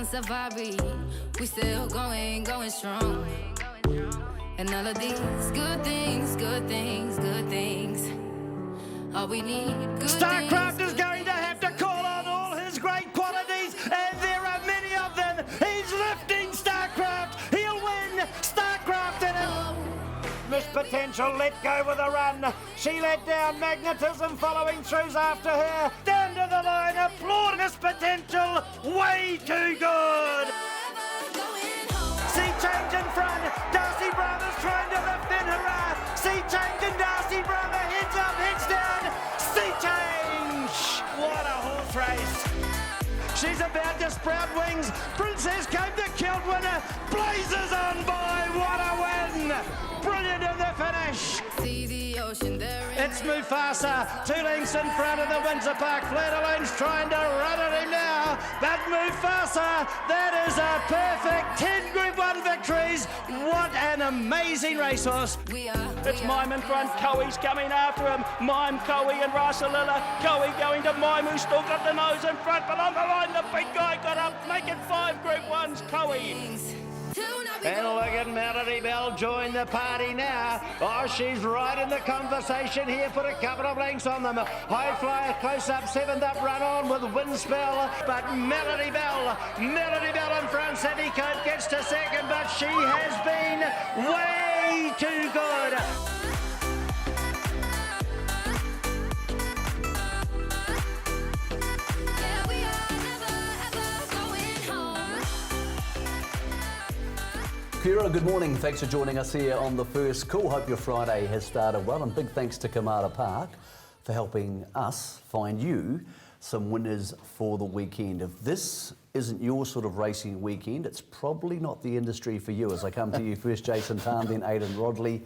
on safari. We still going strong. And all of these good things, good things, good things. All we need, good Starcraft things, is going to have to call on all his great qualities, and there are many of them. He's lifting Starcraft. He'll win. Starcraft in it. Miss Potential let go with a run. She let down Magnetism following throughs after her. Down to the line, applaud Miss Potential. Way too good. Sea Change in front. Darcy Brothers trying to lift in. Hurrah. Sea Change and Darcy Brother. Heads up, heads down. Sea Change. What a horse race. She's about to sprout wings. Princess came to kill winner. Blazes on by. What a win. Brilliant in the finish. see the ocean there. It's Mufasa, 2 lengths in front of the Windsor Park Plate. Elaine's trying to run at him now, but Mufasa, that is a perfect 10 Group 1 victories. What an amazing racehorse. It's Mime in front, Coe's coming after him. Mime, Coe and Rasalilla. Coe going to Mime, who's still got the nose in front, but on the line the big guy got up, making 5 Group 1s, Coe. And look at Melody Bell join the party now. Oh, she's right in the conversation here. Put a couple of lengths on them. High Flyer close up, 7th up, run on with Windspell. But Melody Bell in front. Sandy Coat gets to 2nd, but she has been way too good. Kira, good morning. Thanks for joining us here on The First Call. Hope your Friday has started well, and big thanks to Kamara Park for helping us find you some winners for the weekend. If this isn't your sort of racing weekend, it's probably not the industry for you. As I come to you first, Jason Tarn, then Aidan Rodley.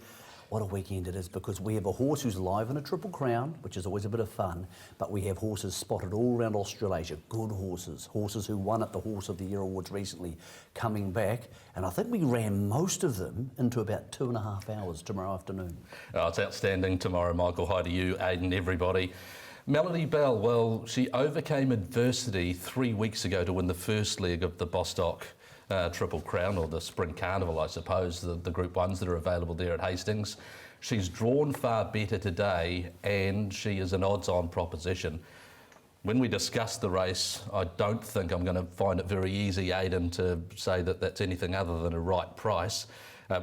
What a weekend it is, because we have a horse who's live in a Triple Crown, which is always a bit of fun, but we have horses spotted all around Australasia, good horses, horses who won at the Horse of the Year Awards recently, coming back, and I think we ran most of them into about 2.5 hours tomorrow afternoon. Oh, it's outstanding tomorrow, Michael. Hi to you, Aidan, everybody. Melody Bell, well, she overcame adversity 3 weeks ago to win the first leg of the Bostock Triple Crown, or the Spring Carnival, I suppose, the Group 1s that are available there at Hastings. She's drawn far better today, and she is an odds-on proposition. When we discuss the race, I don't think I'm going to find it very easy, Aidan, to say that that's anything other than a right price.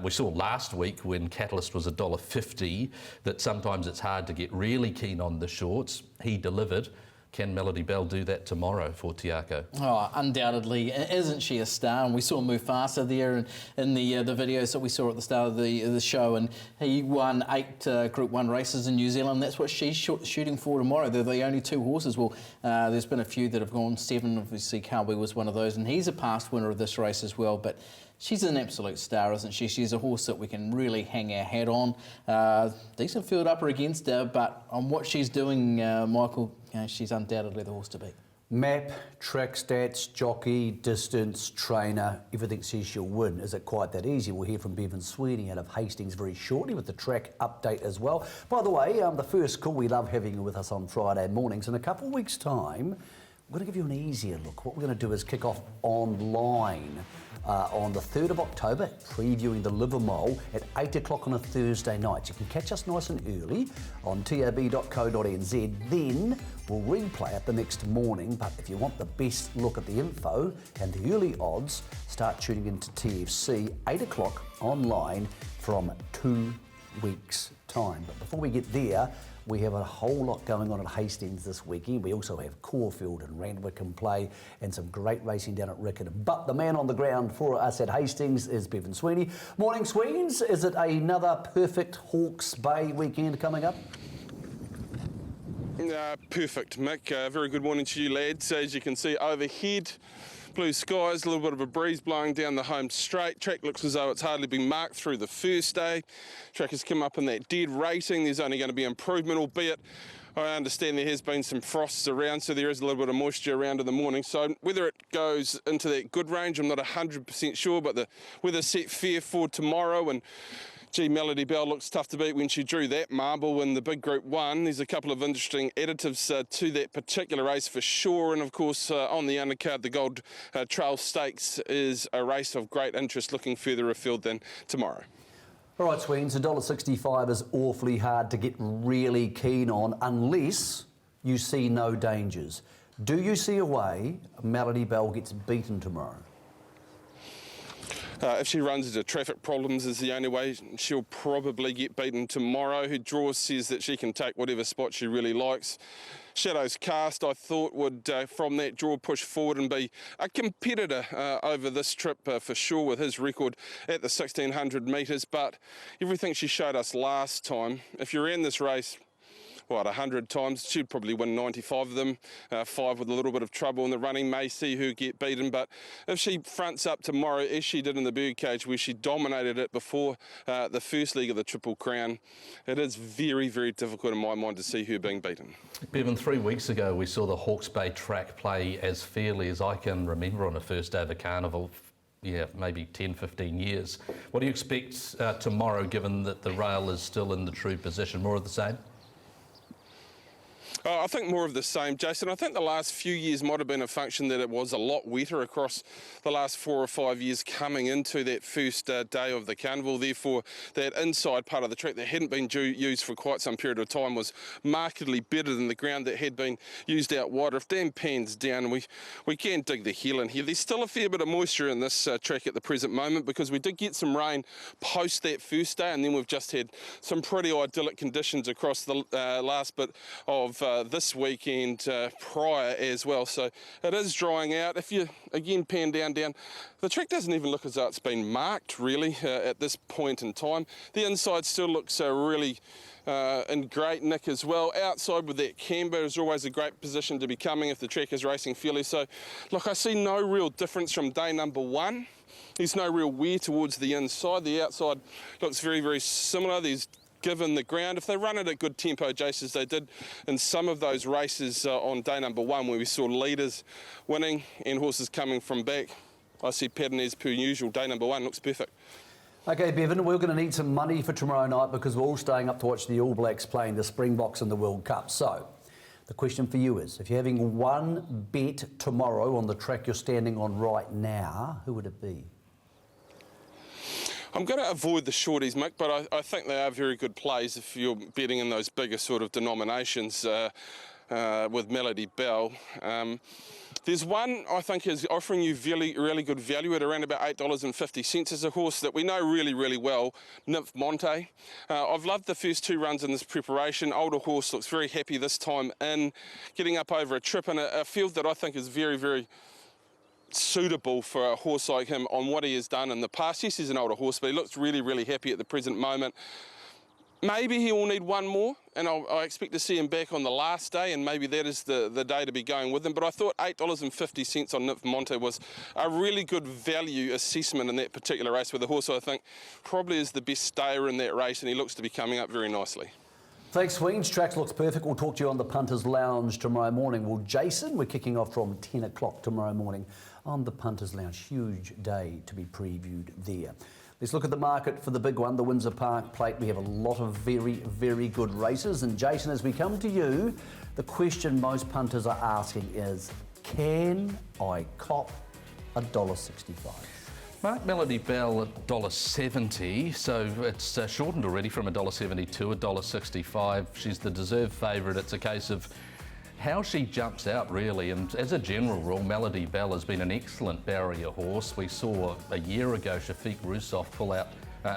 We saw last week when Catalyst was $1.50 that sometimes it's hard to get really keen on the shorts. He delivered. Can Melody Bell do that tomorrow for Tiako? Oh, undoubtedly. Isn't she a star? And we saw Mufasa there in the videos that we saw at the start of the show, and he won 8 Group 1 races in New Zealand. That's what she's shooting for tomorrow. They're the only 2 horses. Well, there's been a few that have gone 7. Obviously, Cowboy was one of those, and he's a past winner of this race as well. But she's an absolute star, isn't she? She's a horse that we can really hang our hat on. Decent field up against her, but on what she's doing, Michael, she's undoubtedly the horse to beat. Map, track stats, jockey, distance, trainer, everything says she'll win. Is it quite that easy? We'll hear from Bevan Sweeney out of Hastings very shortly with the track update as well. By the way, the First Call, we love having you with us on Friday mornings. In a couple of weeks' time, we're going to give you an easier look. What we're going to do is kick off online on the 3rd of October, previewing the Livermore at 8 o'clock on a Thursday night. You can catch us nice and early on tab.co.nz. Then we'll replay it the next morning. But if you want the best look at the info and the early odds, start tuning into TFC, 8 o'clock online from 2 weeks' time. But before we get there, we have a whole lot going on at Hastings this weekend. We also have Caulfield and Randwick in play and some great racing down at Riccarton. But the man on the ground for us at Hastings is Bevan Sweeney. Morning, Sweens. Is it another perfect Hawke's Bay weekend coming up? Perfect, Mick. Very good morning to you, lads. As you can see overhead, blue skies, a little bit of a breeze blowing down the home straight. Track looks as though it's hardly been marked through the first day. Track has come up in that dead rating. There's only going to be improvement, albeit I understand there has been some frosts around, so there is a little bit of moisture around in the morning. So whether it goes into that good range, I'm not 100% sure, but the weather's set fair for tomorrow, and Gee, Melody Bell looks tough to beat when she drew that marble in the big Group 1. There's a couple of interesting additives to that particular race for sure. And of course, on the undercard, the Gold Trail Stakes is a race of great interest looking further afield than tomorrow. All right, Sweens, $1.65 is awfully hard to get really keen on unless you see no dangers. Do you see a way Melody Bell gets beaten tomorrow? If she runs into traffic problems is the only way she'll probably get beaten tomorrow. Her draw says that she can take whatever spot she really likes. Shadows Cast, I thought, would from that draw push forward and be a competitor over this trip for sure with his record at the 1600 metres. But everything she showed us last time, if you ran this race, 100 times, she'd probably win 95 of them. 5 with a little bit of trouble in the running, may see who get beaten. But if she fronts up tomorrow, as she did in the Birdcage, where she dominated it before the first leg of the Triple Crown, it is very, very difficult in my mind to see her being beaten. Bevan, 3 weeks ago we saw the Hawke's Bay track play as fairly as I can remember on a first day of a carnival. Yeah, maybe 10, 15 years. What do you expect tomorrow, given that the rail is still in the true position? More of the same? I think more of the same, Jason. I think the last few years might have been a function that it was a lot wetter across the last 4 or 5 years coming into that first day of the carnival. Therefore, that inside part of the track that hadn't been used for quite some period of time was markedly better than the ground that had been used out wider. If Dan pans down, we can dig the heel in here. There's still a fair bit of moisture in this track at the present moment because we did get some rain post that first day, and then we've just had some pretty idyllic conditions across the last bit of this weekend prior as well, so it is drying out. If you again pan down, the track doesn't even look as though it's been marked really at this point in time. The inside still looks really in great nick as well. Outside with that camber is always a great position to be coming if the track is racing fairly. So look, I see no real difference from day number 1. There's no real wear towards the inside. The outside looks very, very similar. There's given the ground, if they run it at good tempo, Jace, as they did in some of those races on day number 1 where we saw leaders winning and horses coming from back, I see pattern as per usual. Day number 1 looks perfect. Okay, Bevan, we're going to need some money for tomorrow night because we're all staying up to watch the All Blacks playing the Springboks in the World Cup. So the question for you is, if you're having one bet tomorrow on the track you're standing on right now, who would it be? I'm going to avoid the shorties, Mick, but I think they are very good plays if you're betting in those bigger sort of denominations with Melody Bell. There's one I think is offering you really good value at around about $8.50 as a horse that we know really, really well, Nymph Monte. I've loved the first 2 runs in this preparation. Older horse, looks very happy this time in, getting up over a trip in a field that I think is very, very suitable for a horse like him on what he has done in the past. Yes, he's an older horse, but he looks really, really happy at the present moment. Maybe he will need one more, and I expect to see him back on the last day, and maybe that is the day to be going with him. But I thought $8.50 on Nymph Monte was a really good value assessment in that particular race, with a horse I think probably is the best stayer in that race, and he looks to be coming up very nicely. Thanks, Sweens. Tracks looks perfect. We'll talk to you on the Punters Lounge tomorrow morning. Well, Jason, we're kicking off from 10 o'clock tomorrow morning on the Punters Lounge. Huge day to be previewed there. Let's look at the market for the big one, the Windsor Park Plate. We have a lot of very, very good races. And Jason, as we come to you, the question most punters are asking is, can I cop $1.65? Mark Melody Bell at $1.70, so it's shortened already from $1.70 to $1.65. She's the deserved favourite. It's a case of how she jumps out, really. And as a general rule, Melody Bell has been an excellent barrier horse. We saw a year ago Shafiq Russoff pull out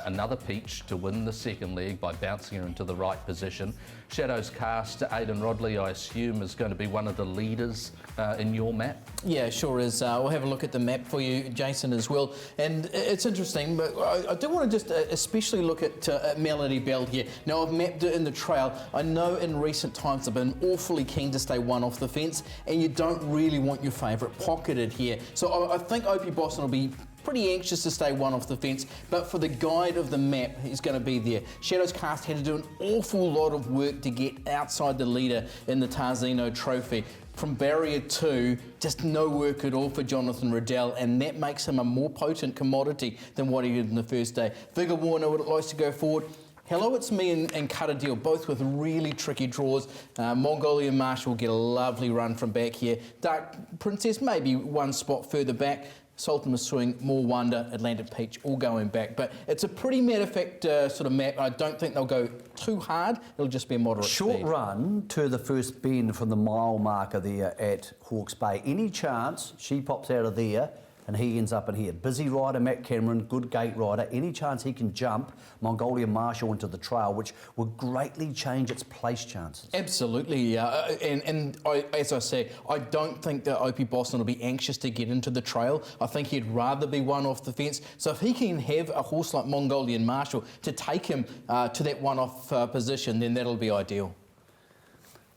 another peach to win the second leg by bouncing her into the right position. Shadows Cast, Aidan Rodley, I assume, is going to be one of the leaders in your map? Yeah, sure is. We'll have a look at the map for you, Jason, as well. And it's interesting, but I do want to just especially look at Melody Bell here. Now, I've mapped it in the trail. I know in recent times I've been awfully keen to stay one off the fence, and you don't really want your favourite pocketed here. So I think Opie Boston will be pretty anxious to stay one off the fence, but for the guide of the map, he's going to be there. Shadows Cast had to do an awful lot of work to get outside the leader in the Tarzino Trophy. from barrier 2, just no work at all for Jonathan Riddell, and that makes him a more potent commodity than what he did in the first day. Vigor Warner likes to go forward. Hello, It's Me and Cutterdale, both with really tricky draws. Mongolian Marshall will get a lovely run from back here. Dark Princess maybe one spot further back. Sultan Swing, More Wonder, Atlantic Peach, all going back. But it's a pretty matter-of-fact sort of map. I don't think they'll go too hard. It'll just be a moderate Short speed. run to the first bend from the mile marker there at Hawke's Bay. Any chance she pops out of there and he ends up in here? Busy rider, Matt Cameron, good gate rider. Any chance he can jump Mongolian Marshall into the trail, which would greatly change its place chances? Absolutely, as I say, I don't think that Opie Boston will be anxious to get into the trail. I think he'd rather be one off the fence. So if he can have a horse like Mongolian Marshall to take him to that one-off position, then that'll be ideal.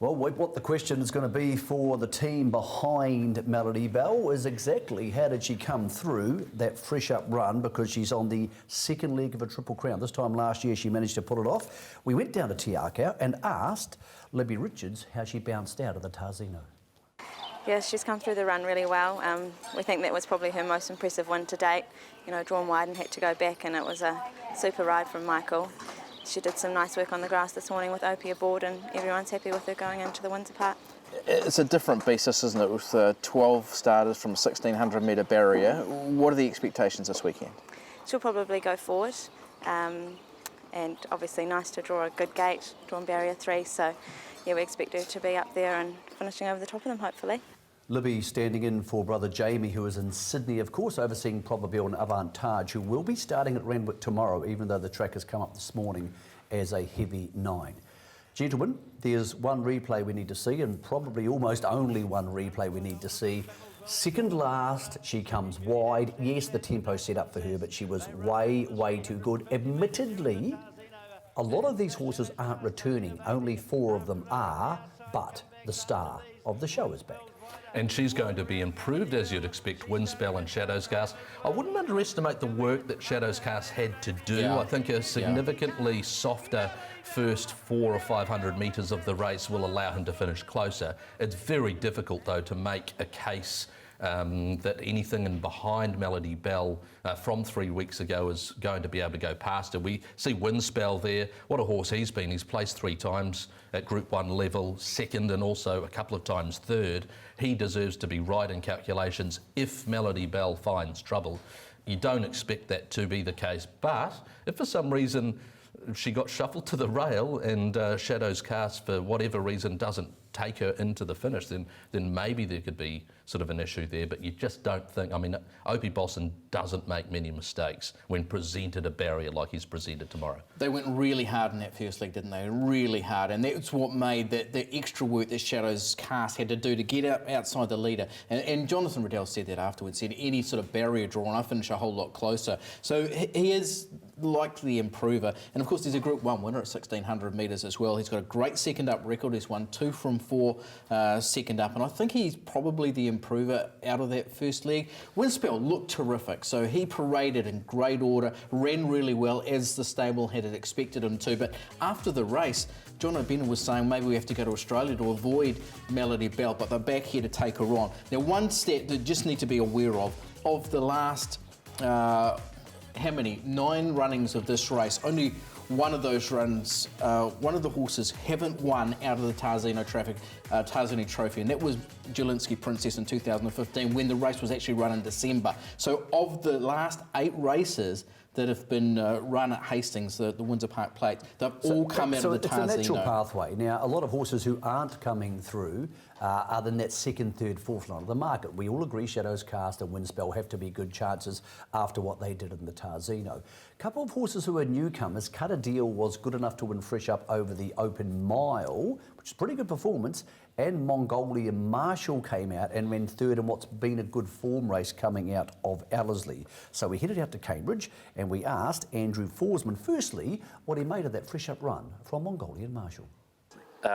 Well, what the question is going to be for the team behind Melody Bell is exactly how did she come through that fresh up run, because she's on the second leg of a Triple Crown. This time last year she managed to pull it off. We went down to Te Akau and asked Libby Richards how she bounced out of the Tarzino. Yeah, she's come through the run really well. We think that was probably her most impressive win to date. You know, drawn wide and had to go back, and it was a super ride from Michael. She did some nice work on the grass this morning with Opie aboard, and everyone's happy with her going into the Windsor Park. It's a different beast, this, isn't it, with 12 starters from a 1,600 metre barrier. What are the expectations this weekend? She'll probably go forward, and obviously nice to draw a good gate, drawn barrier 3, so yeah, we expect her to be up there and finishing over the top of them, hopefully. Libby standing in for brother Jamie, who is in Sydney, of course, overseeing Probably and Avantage, who will be starting at Randwick tomorrow, even though the track has come up this morning as a heavy 9. Gentlemen, there's one replay we need to see, and probably almost only one replay we need to see. Second last, she comes wide. Yes, the tempo set up for her, but she was way, way too good. Admittedly, a lot of these horses aren't returning. Only 4 of them are, but the star of the show is back. And she's going to be improved, as you'd expect, Windspell and Shadows Cast. I wouldn't underestimate the work that Shadows Cast had to do. Yeah. I think a significantly softer first 400 or 500 metres of the race will allow him to finish closer. It's very difficult, though, to make a case that anything in behind Melody Bell from 3 weeks ago is going to be able to go past her. We see Windspell there. What a horse he's been. He's placed 3 times at Group 1 level, second, and also a couple of times third. He deserves to be right in calculations if Melody Bell finds trouble. You don't expect that to be the case, but if for some reason she got shuffled to the rail and Shadows Cast, for whatever reason, doesn't take her into the finish, then maybe there could be sort of an issue there, but you just don't think. I mean, Opie Boston doesn't make many mistakes when presented a barrier like he's presented tomorrow. They went really hard in that first leg, didn't they? Really hard, and that's what made the extra work that Shadows Cast had to do to get outside the leader. And Jonathan Riddell said that afterwards, said any sort of barrier drawn, I finish a whole lot closer. So he is likely the improver. And of course, there's a Group 1 winner at 1,600 metres as well. He's got a great second up record. He's won 2 from 4 second up, and I think he's probably the improver out of that first leg. Windspell looked terrific, so he paraded in great order, ran really well as the stable had expected him to. But after the race, John O'Bannon was saying maybe we have to go to Australia to avoid Melody Bell, but they're back here to take her on. Now, one stat that you just need to be aware of the last how many? 9 runnings of this race, only one of those runs, one of the horses haven't won out of the Tarzino Trophy, and that was Jelinski Princess in 2015 when the race was actually run in December. So of the last 8 races that have been run at Hastings, the Windsor Park Plate, they've all come out of the Tarzino. So it's a natural pathway. Now, a lot of horses who aren't coming through are in that second, third, fourth line of the market. We all agree Shadows Cast and Windspell have to be good chances after what they did in the Tarzino. A couple of horses who are newcomers. Cutterdale was good enough to win fresh up over the Open Mile, which is a pretty good performance, and Mongolian Marshall came out and ran third in what's been a good form race coming out of Ellerslie. So we headed out to Cambridge and we asked Andrew Forsman, firstly, what he made of that fresh up run from Mongolian Marshall.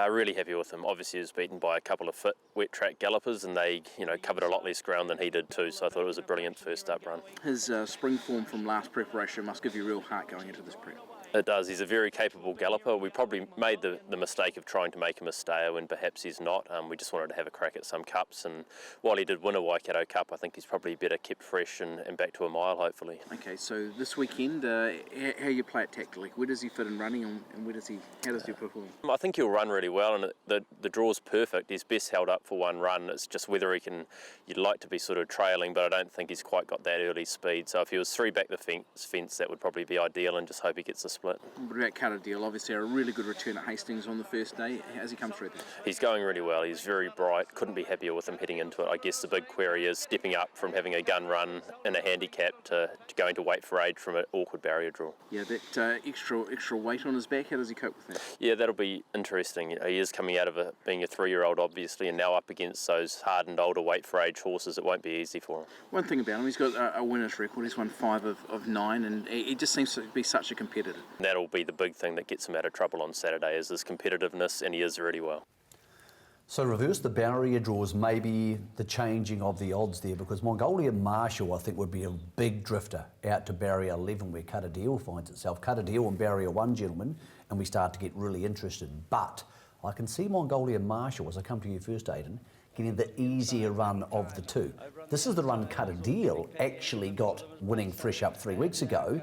Really happy with him. Obviously, he was beaten by a couple of fit wet track gallopers, and they, covered a lot less ground than he did too. So I thought it was a brilliant first up run. His spring form from last preparation must give you real heart going into this prep. It does. He's a very capable galloper. We probably made the mistake of trying to make him a stayer when perhaps he's not. We just wanted to have a crack at some cups, and while he did win a Waikato Cup, I think he's probably better kept fresh and back to a mile, hopefully. Okay, so this weekend, how you play it tactically? Where does he fit in running, and how does he perform? I think he'll run really well, and the draw's perfect. He's best held up for one run. It's just whether you'd like to be sort of trailing, but I don't think he's quite got that early speed. So if he was 3 back the fence, that would probably be ideal, and just hope he gets the split. What about Contender? Obviously a really good return at Hastings on the first day. How's he come through there? He's going really well. He's very bright. Couldn't be happier with him heading into it. I guess the big query is stepping up from having a gun run in a handicap to going to wait for age from an awkward barrier draw. Yeah, that extra weight on his back, how does he cope with that? Yeah, that'll be interesting. He is coming out of being a 3-year-old, obviously, and now up against those hardened older weight for age horses. It won't be easy for him. One thing about him, he's got a winner's record. He's won 5 of 9, and he just seems to be such a competitor. That'll be the big thing that gets him out of trouble on Saturday, is his competitiveness, and he is really well. So reverse the barrier draws, maybe the changing of the odds there, because Mongolian Marshall, I think, would be a big drifter out to barrier 11 where Contender finds itself. Contender on barrier 1, gentlemen, and we start to get really interested. But I can see Mongolian Marshall, as I come to you first, Aidan, getting the easier run of the two. This is the run Contender actually got winning fresh up 3 weeks ago.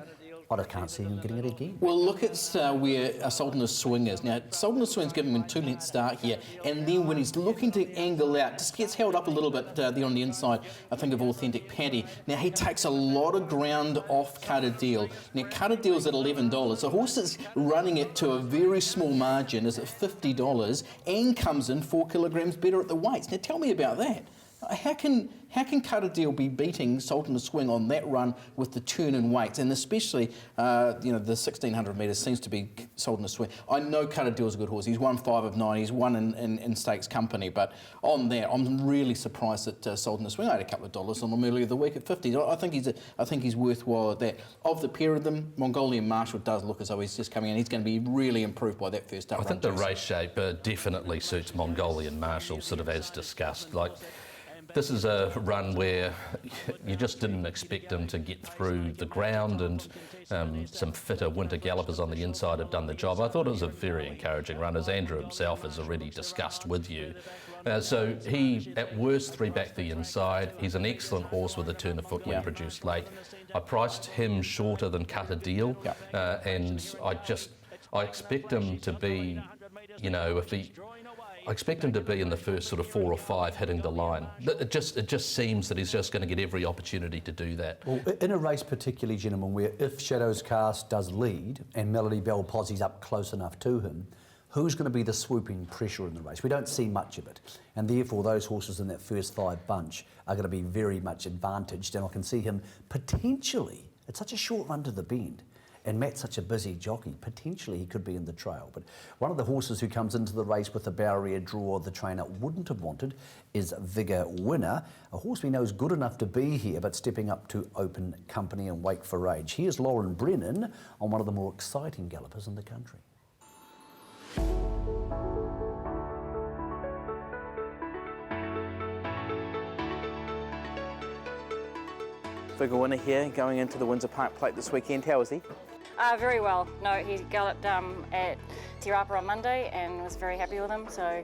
I just can't see him getting it again. Well, look at where Sultan's Swing is. Now, Sultan's Swing's giving him a 2-length start here, and then when he's looking to angle out, just gets held up a little bit there on the inside, I think, of Authentic Paddy. Now, he takes a lot of ground off Contender. Now, Contender's at $11. The horse is running it to a very small margin, is at $50, and comes in 4 kilograms better at the weights. Now, tell me about that. How can Contender be beating Sultan's Swing on that run with the turn in weights, and especially the 1600 metres seems to be Sultan's Swing. I know Contender's a good horse. He's won 5 of 9. He's won in stakes company, but on that, I'm really surprised that Sultan's Swing. I had a couple of dollars on him earlier the week at 50. I think he's worthwhile at that. Of the pair of them, Mongolian Marshall does look as though he's just coming in. He's going to be really improved by that first up. I think the race shape definitely suits Mongolian Marshall, sort of as discussed. This is a run where you just didn't expect him to get through the ground, and some fitter winter gallopers on the inside have done the job. I thought it was a very encouraging run, as Andrew himself has already discussed with you. So he, at worst, 3 back the inside. He's an excellent horse with a turn of foot when produced late. I priced him shorter than Contender, and I expect him to be, I expect him to be in the first sort of 4 or 5 hitting the line. It just seems that he's just going to get every opportunity to do that. Well, in a race particularly, gentlemen, where if Shadows Cast does lead and Melody Bell posses up close enough to him, who's going to be the swooping pressure in the race? We don't see much of it, and therefore those horses in that first 5 bunch are going to be very much advantaged, and I can see him potentially, it's such a short run to the bend, and Matt's such a busy jockey, potentially he could be in the trail. But one of the horses who comes into the race with the barrier draw the trainer wouldn't have wanted is Vigor Winner, a horse we know is good enough to be here, but stepping up to open company and wait for age. Here's Lauren Brennan on one of the more exciting gallopers in the country. Vigor Winner here, going into the Windsor Park Plate this weekend. How was he? Very well. No, he galloped at Te Rapa on Monday and was very happy with him. So,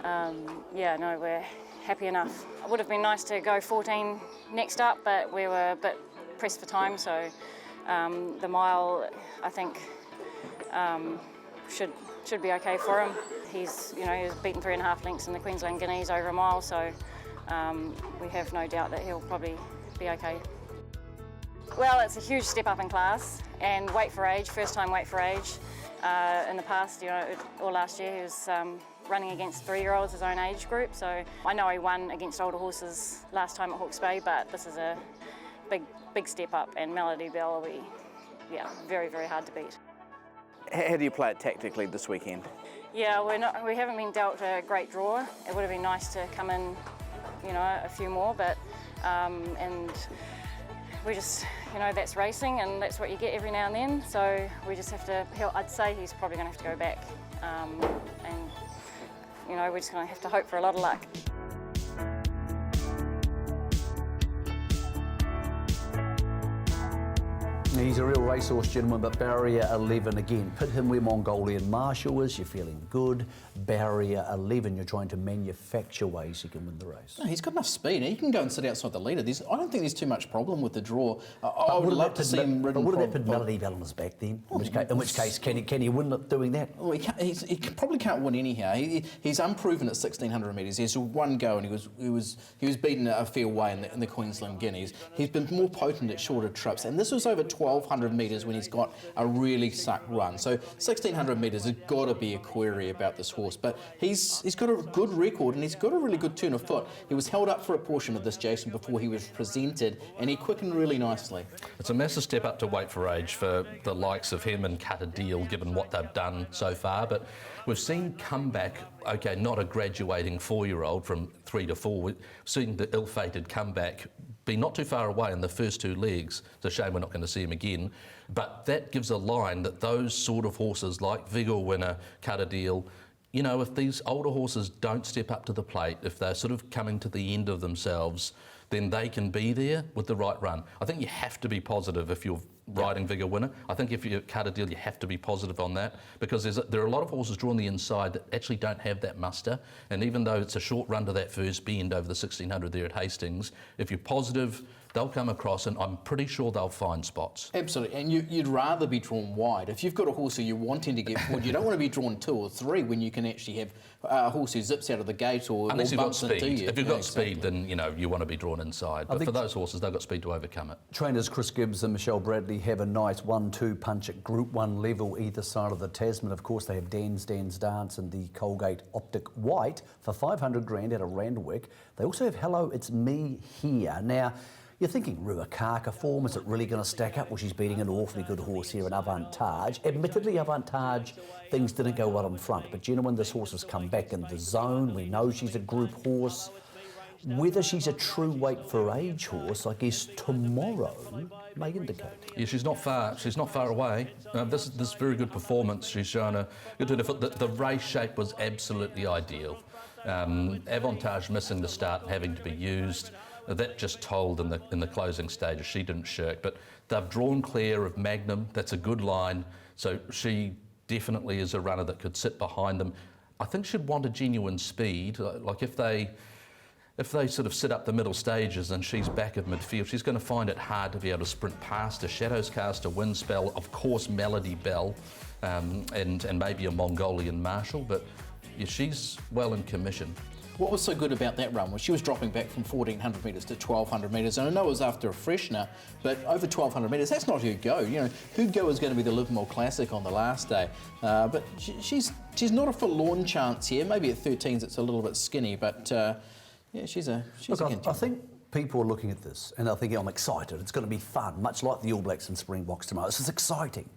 we're happy enough. It would have been nice to go 14 next up, but we were a bit pressed for time. So, the mile, I think, should be okay for him. He was beaten 3.5 lengths in the Queensland Guineas over a mile. So, we have no doubt that he'll probably be okay. Well, it's a huge step up in class, and weight for age, first time weight for age. In the past, or last year, he was running against 3-year-olds, his own age group. So I know he won against older horses last time at Hawke's Bay, but this is a big step up, and Melody Bell will be, very, very hard to beat. How do you play it tactically this weekend? Yeah, we haven't been dealt a great draw. It would have been nice to come in, a few more, but and we just, that's racing, and that's what you get every now and then. So we just have to, I'd say he's probably going to have to go back, and we're just going to have to hope for a lot of luck. He's a real racehorse, gentlemen, but barrier 11 again. Put him where Mongolian Marshall is, you're feeling good. Barrier 11, you're trying to manufacture ways you can win the race. No, he's got enough speed. He can go and sit outside the leader. I don't think there's too much problem with the draw. I would love to see him ridden. But wouldn't that put Melody Bell on his back then? In which case, can he win it doing that? Well, he probably can't win anyhow. He's unproven at 1600 metres. He has one go, and he was beaten a fair way in the Queensland Guineas. He's been more potent at shorter trips, and this was over 1200 metres when he's got a really suck run. So 1600 metres has got to be a query about this horse, but he's got a good record and he's got a really good turn of foot. He was held up for a portion of this, Jason, before he was presented, and he quickened really nicely. It's a massive step up to weight for age for the likes of him and Cut a Deal, given what they've done so far, but we've seen comeback, okay, not a graduating 4-year-old from 3 to 4, we've seen the ill-fated comeback be not too far away in the first 2 legs. It's a shame we're not going to see him again, but that gives a line that those sort of horses like Vigor Winner, Cut a Deal, you know, if these older horses don't step up to the plate, if they're sort of coming to the end of themselves, then they can be there with the right run. I think you have to be positive if you're riding Vigor Winner. I think if you Cut a Deal, you have to be positive on that, because there are a lot of horses drawn the inside that actually don't have that muster, and even though it's a short run to that first bend over the 1600 there at Hastings, if you're positive, they'll come across, and I'm pretty sure they'll find spots. Absolutely, and you'd rather be drawn wide. If you've got a horse who you're wanting to get forward, you don't want to be drawn 2 or 3 when you can actually have a horse who zips out of the gate or unless you've got bumps into speed. you. If you've got speed, then you know you want to be drawn inside. But for those horses, they've got speed to overcome it. Trainers Chris Gibbs and Michelle Bradley have a nice 1-2 punch at Group 1 level either side of the Tasman. Of course, they have Dan's Dance and the Colgate Optic White for 500 grand out of Randwick. They also have Hello, It's Me Here. Now, you're thinking Ruakaka form, is it really going to stack up? Well, she's beating an awfully good horse here in Avantage. Admittedly, Avantage, things didn't go well in front, but gentlemen, this horse has come back in the zone. We know she's a group horse. Whether she's a true weight for age horse, I guess tomorrow may indicate. Yeah, she's not far. She's not far away. This very good performance. She's shown a good turn of foot. The race shape was absolutely ideal. Avantage missing the start and having to be used. That just told in the closing stages. She didn't shirk, but they've drawn clear of Magnum. That's a good line. So she definitely is a runner that could sit behind them. I think she'd want a genuine speed. Like if they sort of sit up the middle stages and she's back of midfield, she's going to find it hard to be able to sprint past a Shadows Cast, a Windspell, of course Melody Bell, and maybe a Mongolian Marshall. But yeah, she's well in commission. What was so good about that run was she was dropping back from 1400 metres to 1200 metres, and I know it was after a freshener, but over 1200 metres, that's not her go. You know, her go is going to be the Livermore Classic on the last day, but she's not a forlorn chance here. Maybe at 13s it's a little bit skinny, but yeah, she's a contender. I think people are looking at this and they're thinking, I'm excited, it's going to be fun, much like the All Blacks and Springboks tomorrow. This is exciting,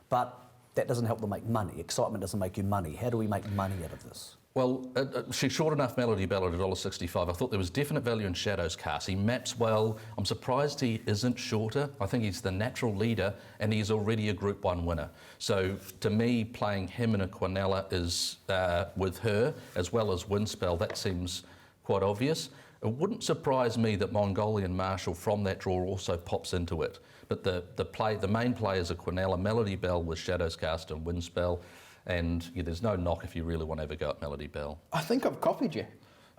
but that doesn't help them make money. Excitement doesn't make you money. How do we make money out of this? Well, she's short enough Melody Bell at $1.65. I thought there was definite value in Shadows Cast. He maps well. I'm surprised he isn't shorter. I think he's the natural leader and he's already a Group 1 winner. So to me, playing him in a Quinella is with her as well as Windspell, that seems quite obvious. It wouldn't surprise me that Mongolian Marshall from that draw also pops into it. But the main play is a Quinella, Melody Bell with Shadows Cast and Windspell. And yeah, there's no knock if you really want to have a go at Melody Bell. I think I've copied you.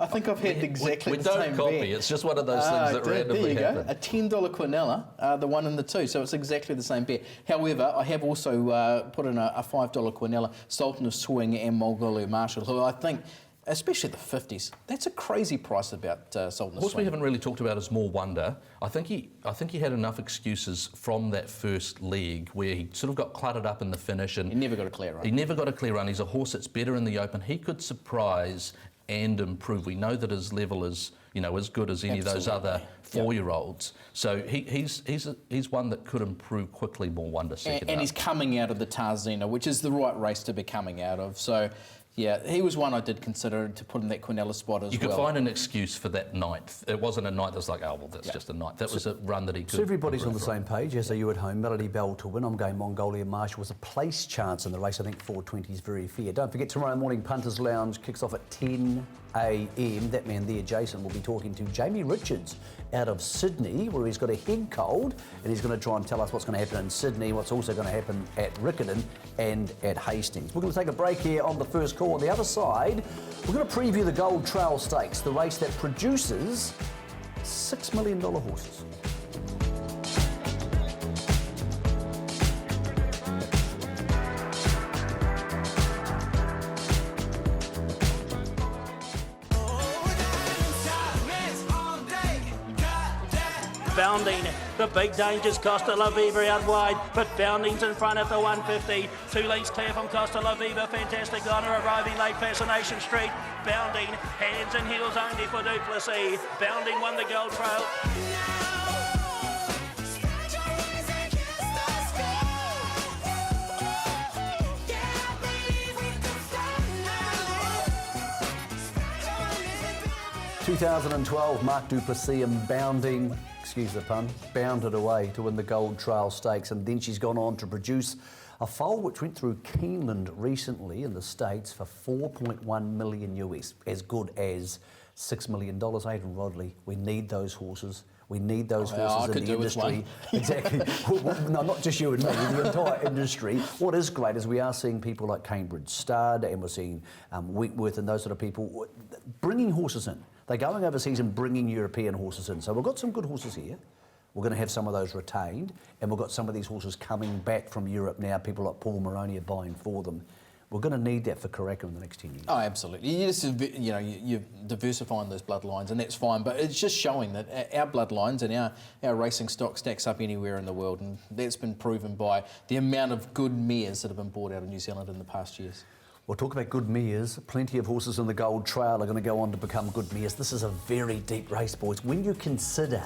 I think I've had exactly the same We don't copy, bet. It's just one of those things that randomly happen. There you go, a $10 Quinella, the 1 and the 2, so it's exactly the same bet. However, I have also put in a $5 Quinella, Sultan of Swing and Mongolian Marshall, who I think, especially the 50s, that's a crazy price about Sultan of Swing. Of course, we haven't really talked about is More Wonder. I think he had enough excuses from that first leg where he sort of got cluttered up in the finish, and he never got a clear run. He never got a clear run. He's a horse that's better in the open. He could surprise and improve. We know that his level is, you know, as good as any of those other 4-year-olds. So he's one that could improve quickly. More Wonder second and up. he's coming out of the Tarzina, which is the right race to be coming out of. So yeah, he was one I did consider to put in that Quinella spot as well. You could find an excuse for that ninth. It wasn't a ninth that was like, oh, well, that's just a ninth. That was a run that he could... So everybody's on the same page, as are you at home. Melody Bell to win. I'm going Mongolian Marshall was a place chance in the race. I think 420 is very fair. Don't forget, tomorrow morning, Punters Lounge kicks off at 10. a.m. That man there, Jason, will be talking to Jamie Richards out of Sydney, where he's got a head cold, and he's going to try and tell us what's going to happen in Sydney, what's also going to happen at Riccarton and at Hastings. We're going to take a break here on the first call. On the other side, we're going to preview the Gold Trail Stakes, the race that produces $6 million horses. Bounding, the big dangers, Costa La Viva out wide, but Bounding's in front at the 150. 2 lengths clear from Costa La Viva. Fantastic Honor arriving late, Fascination Street. Bounding, hands and heels only for Duplessis. Bounding won the Gold Trail. 2012, Mark Duplessis and Bounding, excuse the pun, bounded away to win the Gold Trail Stakes, and then she's gone on to produce a foal which went through Keeneland recently in the States for $4.1 million US, as good as $6 million. Aidan Rodley, we need those horses. We need those horses in the industry. Exactly. No, not just you and me, the entire industry. What is great is we are seeing people like Cambridge Stud, and we're seeing Wentworth and those sort of people bringing horses in. They're going overseas and bringing European horses in. So we've got some good horses here. We're going to have some of those retained, and we've got some of these horses coming back from Europe now. People like Paul Moroney are buying for them. We're going to need that for Karaka in the next 10 years. Oh, absolutely. You're diversifying those bloodlines, and that's fine. But it's just showing that our bloodlines and our racing stock stacks up anywhere in the world, and that's been proven by the amount of good mares that have been brought out of New Zealand in the past years. We'll talk about good mares. Plenty of horses in the Gold Trail are going to go on to become good mares. This is a very deep race, boys. When you consider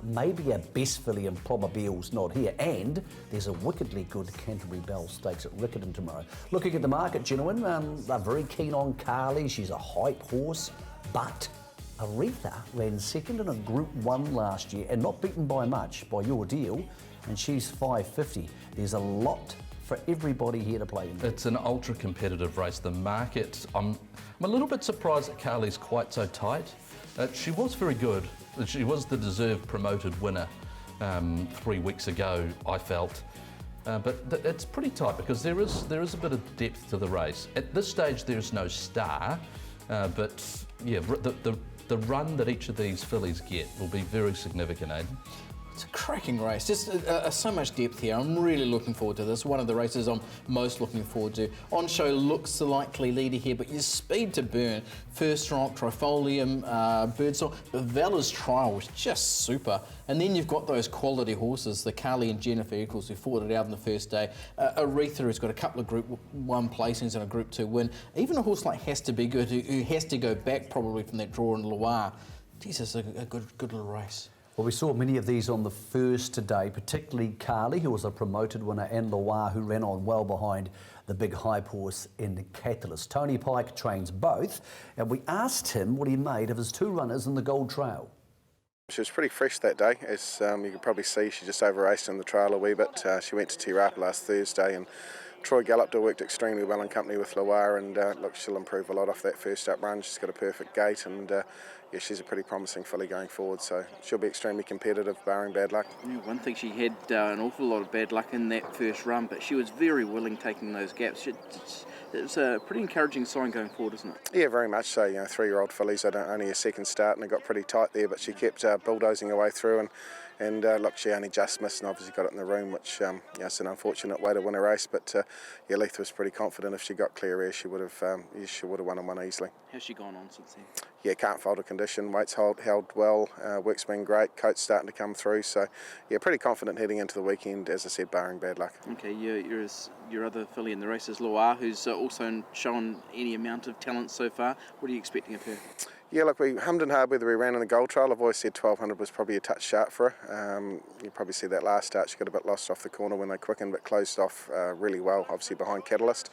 maybe a best filly and Probable's not here, and there's a wickedly good Canterbury Bell Stakes at Riccarton tomorrow. Looking at the market, gentlemen, they're very keen on Carly. She's a hype horse, but Aretha ran second in a Group 1 last year and not beaten by much by Your Deal, and she's $5.50. There's a lot for everybody here to play in. It's an ultra competitive race. The market, I'm a little bit surprised that Carly's quite so tight. She was very good. She was the deserved promoted winner 3 weeks ago, I felt. But it's pretty tight because there is a bit of depth to the race. At this stage, there's no star, but yeah, the run that each of these fillies get will be very significant, Aidan. It's a cracking race, just so much depth here. I'm really looking forward to this. One of the races I'm most looking forward to. On Show looks the likely leader here, but your speed to burn, First Rock, Trifolium, Birdsong, but Valor's Trial was just super. And then you've got those quality horses, the Carly and Jennifer Eccles, who fought it out on the first day. Aretha, who's got a couple of Group 1 placings and a Group 2 win. Even a horse like Has to Be Good, who has to go back probably from that draw in Loire. Jesus, a good little race. Well, we saw many of these on the first today, particularly Carly, who was a promoted winner, and Loire, who ran on well behind the big hype horse in the Catalyst. Tony Pike trains both, and we asked him what he made of his 2 runners in the Gold Trail. She was pretty fresh that day, as you can probably see. She just over-raced in the trail a wee bit. She went to Te Rapa last Thursday, and Troy galloped her, worked extremely well in company with Loire, and look, she'll improve a lot off that first up run. She's got a perfect gait, and yeah, she's a pretty promising filly going forward, so she'll be extremely competitive, barring bad luck. Yeah, one thing, she had an awful lot of bad luck in that first run, but she was very willing taking those gaps. It's a pretty encouraging sign going forward, isn't it? Yeah, very much so. 3-year-old fillies had only a second start, and it got pretty tight there, but she kept bulldozing her way through, and look, she only just missed and obviously got it in the room, which it's an unfortunate way to win a race, but yeah, Leith was pretty confident if she got clear air, she would have won and won easily. How's she gone on since then? Yeah, can't fault her condition, weight's held well, work's been great, coat's starting to come through, so yeah, pretty confident heading into the weekend, as I said, barring bad luck. Okay, your other filly in the race is Loire, who's also shown any amount of talent so far. What are you expecting of her? Yeah, look, we hummed and hard whether we ran in the Gold Trail. I've always said 1200 was probably a touch sharp for her. You probably see that last start, she got a bit lost off the corner when they quickened, but closed off really well, obviously behind Catalyst.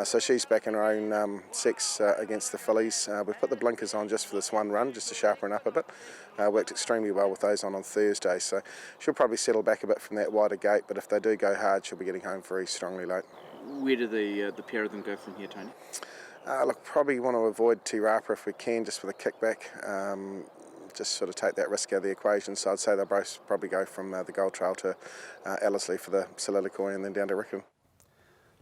So she's back in her own sex against the fillies. We've put the blinkers on just for this one run, just to sharpen her up a bit. Worked extremely well with those on Thursday, so she'll probably settle back a bit from that wider gate, but if they do go hard, she'll be getting home very strongly late. Where do the pair of them go from here, Tony? Look, probably want to avoid Tirapa if we can, just with a kickback. Just sort of take that risk out of the equation. So I'd say they'll both probably go from the Gold Trail to Ellerslie for the soliloquy and then down to Rickham.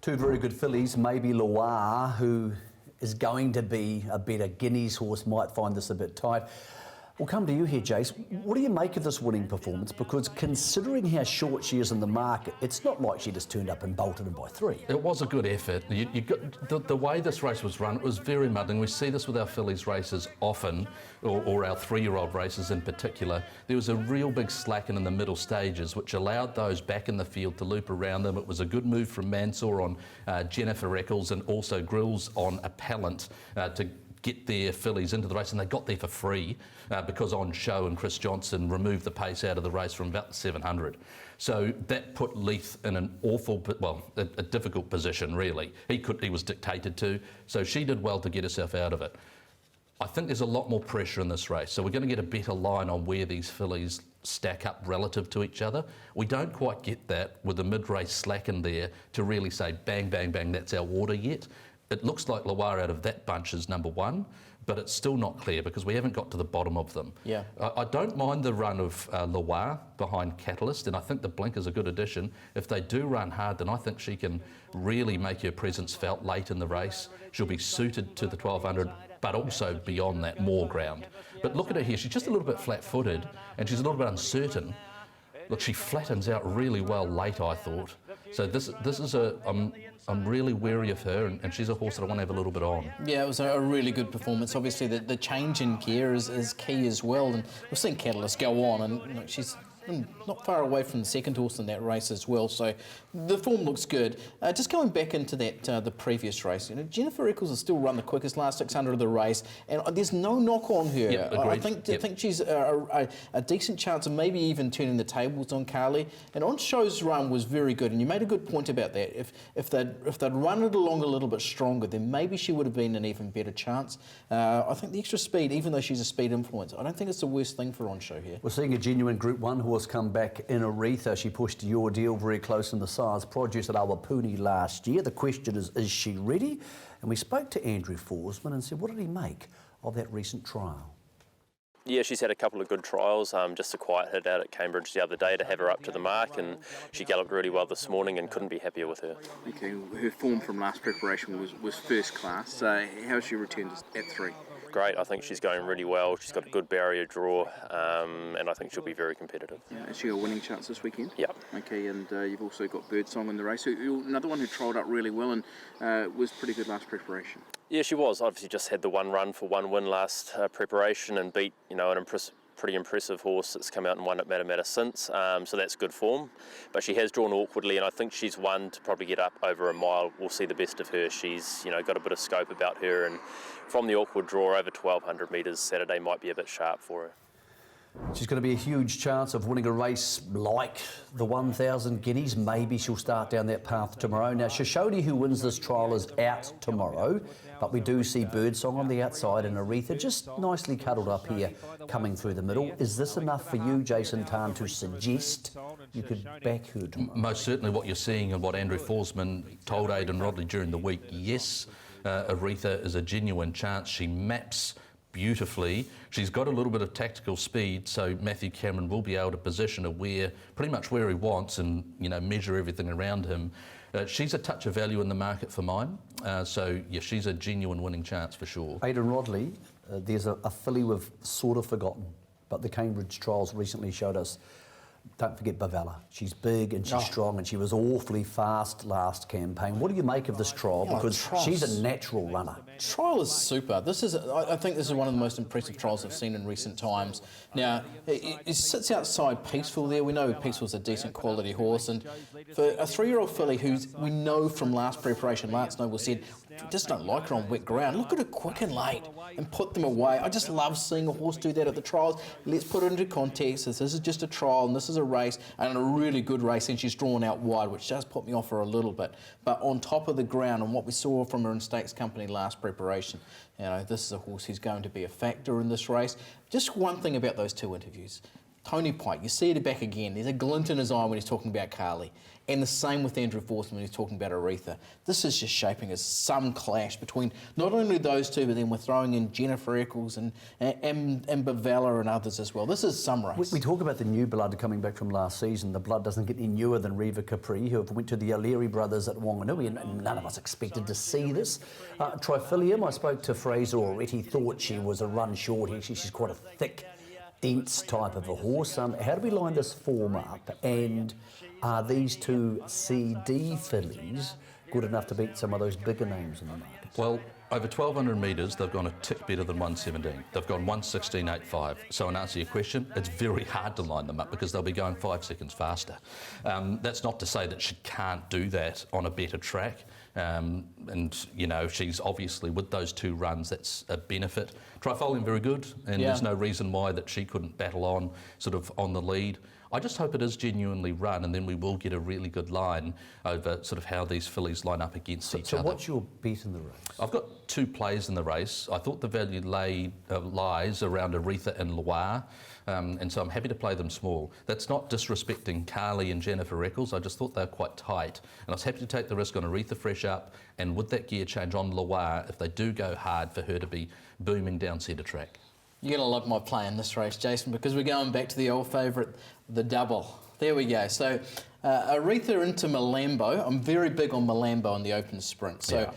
Two very good fillies, maybe Loire, who is going to be a better Guineas horse, might find this a bit tight. We'll come to you here, Jace. What do you make of this winning performance? Because considering how short she is in the market, it's not like she just turned up and bolted in by 3. It was a good effort. You got, the way this race was run, it was very muddling. We see this with our fillies races often, or our 3-year-old races in particular. There was a real big slacking in the middle stages, which allowed those back in the field to loop around them. It was a good move from Mansour on Jennifer Eccles and also Grills on Appellant to get their fillies into the race, and they got there for free because On Show and Chris Johnson removed the pace out of the race from about the 700. So that put Leith in an a difficult position, really. He was dictated to, so she did well to get herself out of it. I think there's a lot more pressure in this race, so we're going to get a better line on where these fillies stack up relative to each other. We don't quite get that with the mid-race slack in there to really say bang, bang, bang, that's our order yet. It looks like Loire out of that bunch is number 1, but it's still not clear because we haven't got to the bottom of them. Yeah. I don't mind the run of Loire behind Catalyst, and I think the Blink is a good addition. If they do run hard, then I think she can really make her presence felt late in the race. She'll be suited to the 1200, but also beyond that, more ground. But look at her here, she's just a little bit flat-footed, and she's a little bit uncertain. Look, she flattens out really well late, I thought. So this is I'm really wary of her, and she's a horse that I want to have a little bit on. Yeah, it was a really good performance. Obviously, the change in gear is key as well, and we've seen Catalyst go on, and she's not far away from the second horse in that race as well, so the form looks good. Just going back into that the previous race, Jennifer Eccles has still run the quickest last 600 of the race, and there's no knock on her. Yep, I think she's a decent chance of maybe even turning the tables on Carly. And On Show's run was very good, and you made a good point about that. If they'd run it along a little bit stronger, then maybe she would have been an even better chance. I think the extra speed, even though she's a speed influence, I don't think it's the worst thing for On Show here. We're seeing a genuine Group 1 horse come back in Aretha. She pushed Your Deal very close in the size produce at Awapuni last year. The question is she ready? And we spoke to Andrew Forsman and said, what did he make of that recent trial? Yeah, she's had a couple of good trials, just a quiet hit out at Cambridge the other day to have her up to the mark, and she galloped really well this morning and couldn't be happier with her. Okay, her form from last preparation was first class. How has she returned at 3? Great, I think she's going really well. She's got a good barrier draw, and I think she'll be very competitive. Yeah, has she got a winning chance this weekend? Yeah. Okay, and you've also got Birdsong in the race, another one who trialled up really well and was pretty good last preparation. Yeah, she was. Obviously just had the one run for one win last preparation and beat, an pretty impressive horse that's come out and won at Matamata since, so that's good form. But she has drawn awkwardly, and I think she's one to probably get up over a mile. We'll see the best of her. She's got a bit of scope about her, and from the awkward draw over 1200 metres Saturday might be a bit sharp for her. She's going to be a huge chance of winning a race like the 1,000 Guineas. Maybe she'll start down that path tomorrow. Now, Shoshone, who wins this trial, is out tomorrow, but we do see Birdsong on the outside and Aretha just nicely cuddled up here, coming through the middle. Is this enough for you, Jason Tarn, to suggest you could back her tomorrow? Most certainly what you're seeing and what Andrew Forsman told Aidan Rodley during the week, yes, Aretha is a genuine chance. She maps beautifully. She's got a little bit of tactical speed, so Matthew Cameron will be able to position her pretty much where he wants and measure everything around him. She's a touch of value in the market for mine, so yeah, she's a genuine winning chance for sure. Aidan Rodley, there's a filly we've sort of forgotten, but the Cambridge trials recently showed us. Don't forget Bavella. She's big and she's strong, and she was awfully fast last campaign. What do you make of this trial? Because she's a natural runner. Trial is super. I think this is one of the most impressive trials I've seen in recent times. Now, it sits outside Peaceful there. We know Peaceful's a decent quality horse, and for a 3-year-old filly who we know from last preparation, Lance Noble said, we just don't like her on wet ground. Look at her quick and late and put them away. I just love seeing a horse do that at the trials. Let's put it into context. This is just a trial and this is a race, and a really good race, and she's drawn out wide, which does put me off her a little bit. But on top of the ground and what we saw from her in Stakes Company last preparation, this is a horse who's going to be a factor in this race. Just one thing about those 2 interviews. Tony Pike, you see it back again. There's a glint in his eye when he's talking about Carly. And the same with Andrew Forstmann when he's talking about Aretha. This is just shaping as some clash between not only those two, but then we're throwing in Jennifer Eccles and Bavella and others as well. This is some race. We talk about the new blood coming back from last season. The blood doesn't get any newer than Reva Capri, who went to the O'Leary brothers at Wanganui, and none of us expected to see this. Trifilium, I spoke to Fraser already. He thought she was a run short here. She's quite a thick, dense type of a horse. How do we line this form up? And are these two CD fillies good enough to beat some of those bigger names in the market? Well, over 1,200 metres, they've gone a tick better than 117. They've gone 116.85. So in answer to your question, it's very hard to line them up because they'll be going 5 seconds faster. That's not to say that she can't do that on a better track. And, you know, she's obviously, with those 2 runs, that's a benefit. Trifolium, very good, and there's no reason why that she couldn't battle on, sort of on the lead. I just hope it is genuinely run, and then we will get a really good line over sort of how these fillies line up against each other. So what's your bet in the race? I've got 2 plays in the race. I thought the value lies around Aretha and Loire, and so I'm happy to play them small. That's not disrespecting Carly and Jennifer Eccles. I just thought they were quite tight, and I was happy to take the risk on Aretha fresh up, and with that gear change on Loire, if they do go hard, for her to be booming down centre track. You're going to love my play in this race, Jason, because we're going back to the old favourite, the double. There we go. So Aretha into Malambo. I'm very big on Malambo in the open sprint. So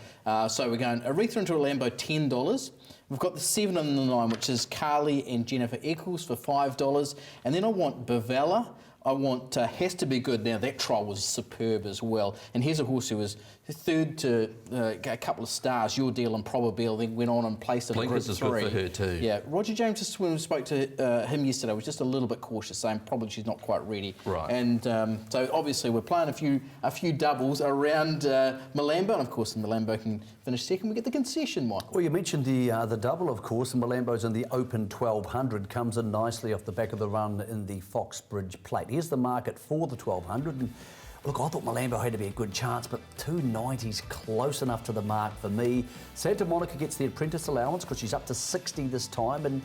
so we're going Aretha into Malambo, $10. We've got the 7 and the 9, which is Carly and Jennifer Eccles for $5. And then I want Bavella. I want Has to Be Good. Now, that trial was superb as well. And here's a horse who was third to a couple of stars, Your Deal and Probable, then went on and placed in Group 3. Is good for her too. Yeah, Roger James, just when we spoke to him yesterday, was just a little bit cautious, saying probably she's not quite ready. Right. And so obviously we're playing a few doubles around Malambo, and of course the Malambo can finish second. We get the concession, Michael. Well, you mentioned the double, of course, and Malambo's in the Open 1200, comes in nicely off the back of the run in the Foxbridge Plate. Here's the market for the 1200. And look, I thought Malambo had to be a good chance, but 290's close enough to the mark for me. Santa Monica gets the apprentice allowance because she's up to 60 this time. And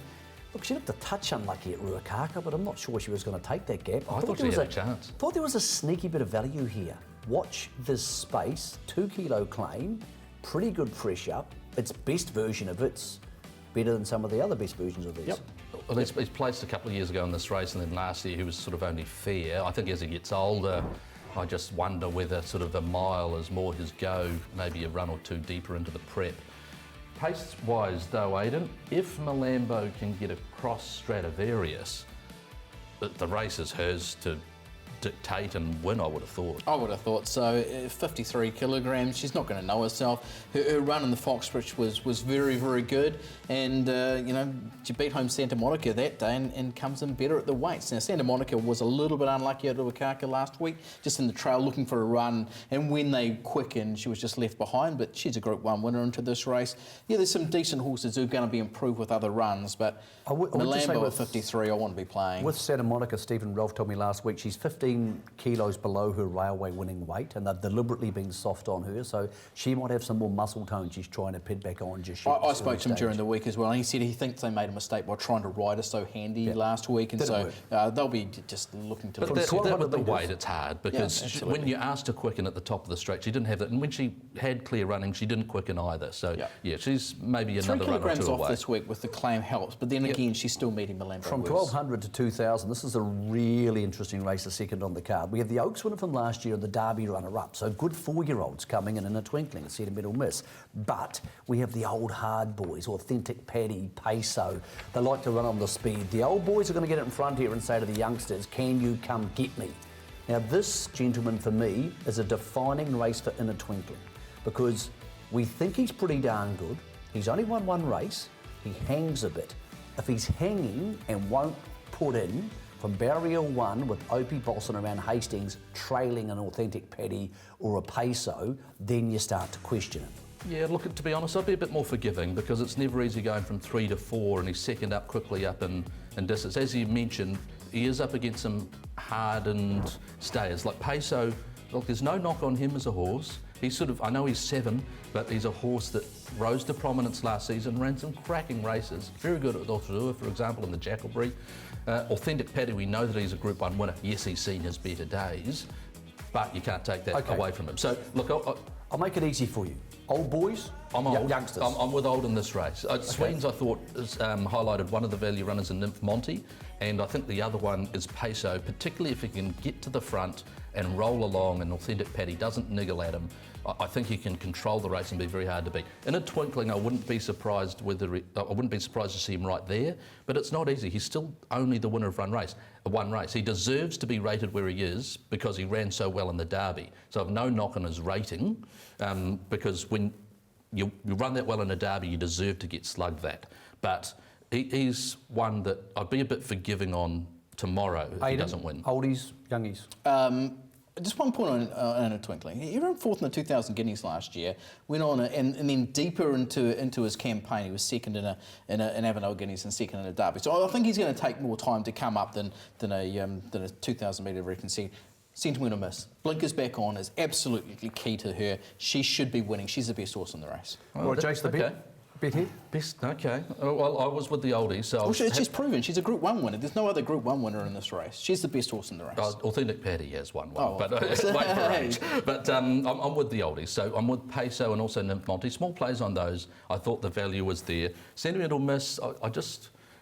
look, she looked a touch unlucky at Ruakaka, but I'm not sure she was going to take that gap. I thought she had a chance. Thought there was a sneaky bit of value here. Watch this space, 2 kilo claim, pretty good fresh up. Its best version of it's better than some of the other best versions of these. Yep. Well, he's placed a couple of years ago in this race, and then last year he was sort of only fair. I think as he gets older, I just wonder whether sort of a mile is more his go, maybe a run or 2 deeper into the prep. Pace-wise though, Aidan, if Malambo can get across Stradivarius, the race is hers to dictate and win, I would have thought. I would have thought so. 53 kilograms, she's not going to know herself. Her run in the Foxbridge was very, very good, and you know, she beat home Santa Monica that day and comes in better at the weights. Now, Santa Monica was a little bit unlucky at Ruakaka last week, just in the trail looking for a run, and when they quickened, she was just left behind, but she's a Group 1 winner into this race. Yeah, there's some decent horses who are going to be improved with other runs, but Malambo at 53, I want to be playing. With Santa Monica, Stephen Rolfe told me last week, she's 15 kilos below her railway winning weight, and they've deliberately been soft on her, so she might have some more muscle tone she's trying to pin back on just yet. I spoke to him during the week as well, and he said he thinks they made a mistake by trying to ride her so handy last week, and so they'll be just looking to... But that with the weight, it's hard, because when you asked her quicken at the top of the straight, she didn't have that, and when she had clear running, she didn't quicken either, so yeah, she's maybe another run or 2 away. 3 kilograms off this week with the claim helps, but then again, she's still meeting Malambo. From 1,200 to 2,000, this is a really interesting race, the second on the card. We have the Oaks winner from last year and the Derby runner-up, so good 4-year-olds coming in a twinkling, a sentimental miss. But we have the old hard boys, Authentic Paddy, Peso. They like to run on the speed. The old boys are going to get it in front here and say to the youngsters, can you come get me? Now this, gentleman, for me, is a defining race for Inner Twinkling, because we think he's pretty darn good. He's only won 1 race. He hangs a bit. If he's hanging and won't put in from Barrier 1 with Opie Boston around Hastings trailing an Authentic Paddy or a Peso, then you start to question it. Yeah, look, to be honest, I'd be a bit more forgiving, because it's never easy going from 3 to 4, and he's second up quickly up in distance. As you mentioned, he is up against some hardened stayers. Like Peso, look, there's no knock on him as a horse, He's sort of, I know he's 7, but he's a horse that rose to prominence last season, ran some cracking races, very good at Rotorua, for example, in the Jackalbury. Authentic Paddy, we know that he's a Group 1 winner. Yes, he's seen his better days, but you can't take that away from him. So, look, I'll make it easy for you. Old boys? I'm old. Youngsters? I'm with old in this race. Sweens, I thought, has highlighted one of the value runners in Nymph Monty, and I think the other one is Peso, particularly if he can get to the front and roll along and Authentic Paddy doesn't niggle at him. I think he can control the race and be very hard to beat. In a twinkling, I wouldn't be surprised to see him right there, but it's not easy. He's still only the winner of one race. He deserves to be rated where he is because he ran so well in the Derby. So I've no knock on his rating, because when you run that well in a Derby, you deserve to get slugged that. But he's one that I'd be a bit forgiving on tomorrow if he doesn't win. Oldies, youngies? Just one point on a twinkling. He ran 4th in the 2,000 guineas last year. Went on and then deeper into his campaign. He was 2nd in Avenel Guineas and 2nd in a Derby. So I think he's going to take more time to come up than a 2,000 metre recon. Sentimental miss. Blinkers back on is absolutely key to her. She should be winning. She's the best horse in the race. Well, Jace, the bet here? Best, okay. Well, I was with the oldies, so... she's proven. She's a Group 1 winner. There's no other Group 1 winner in this race. She's the best horse in the race. Authentic Paddy has won one, but wait for age. But I'm with the oldies, so I'm with Peso and also Nymph Monty. Small plays on those. I thought the value was there. Sentimental miss,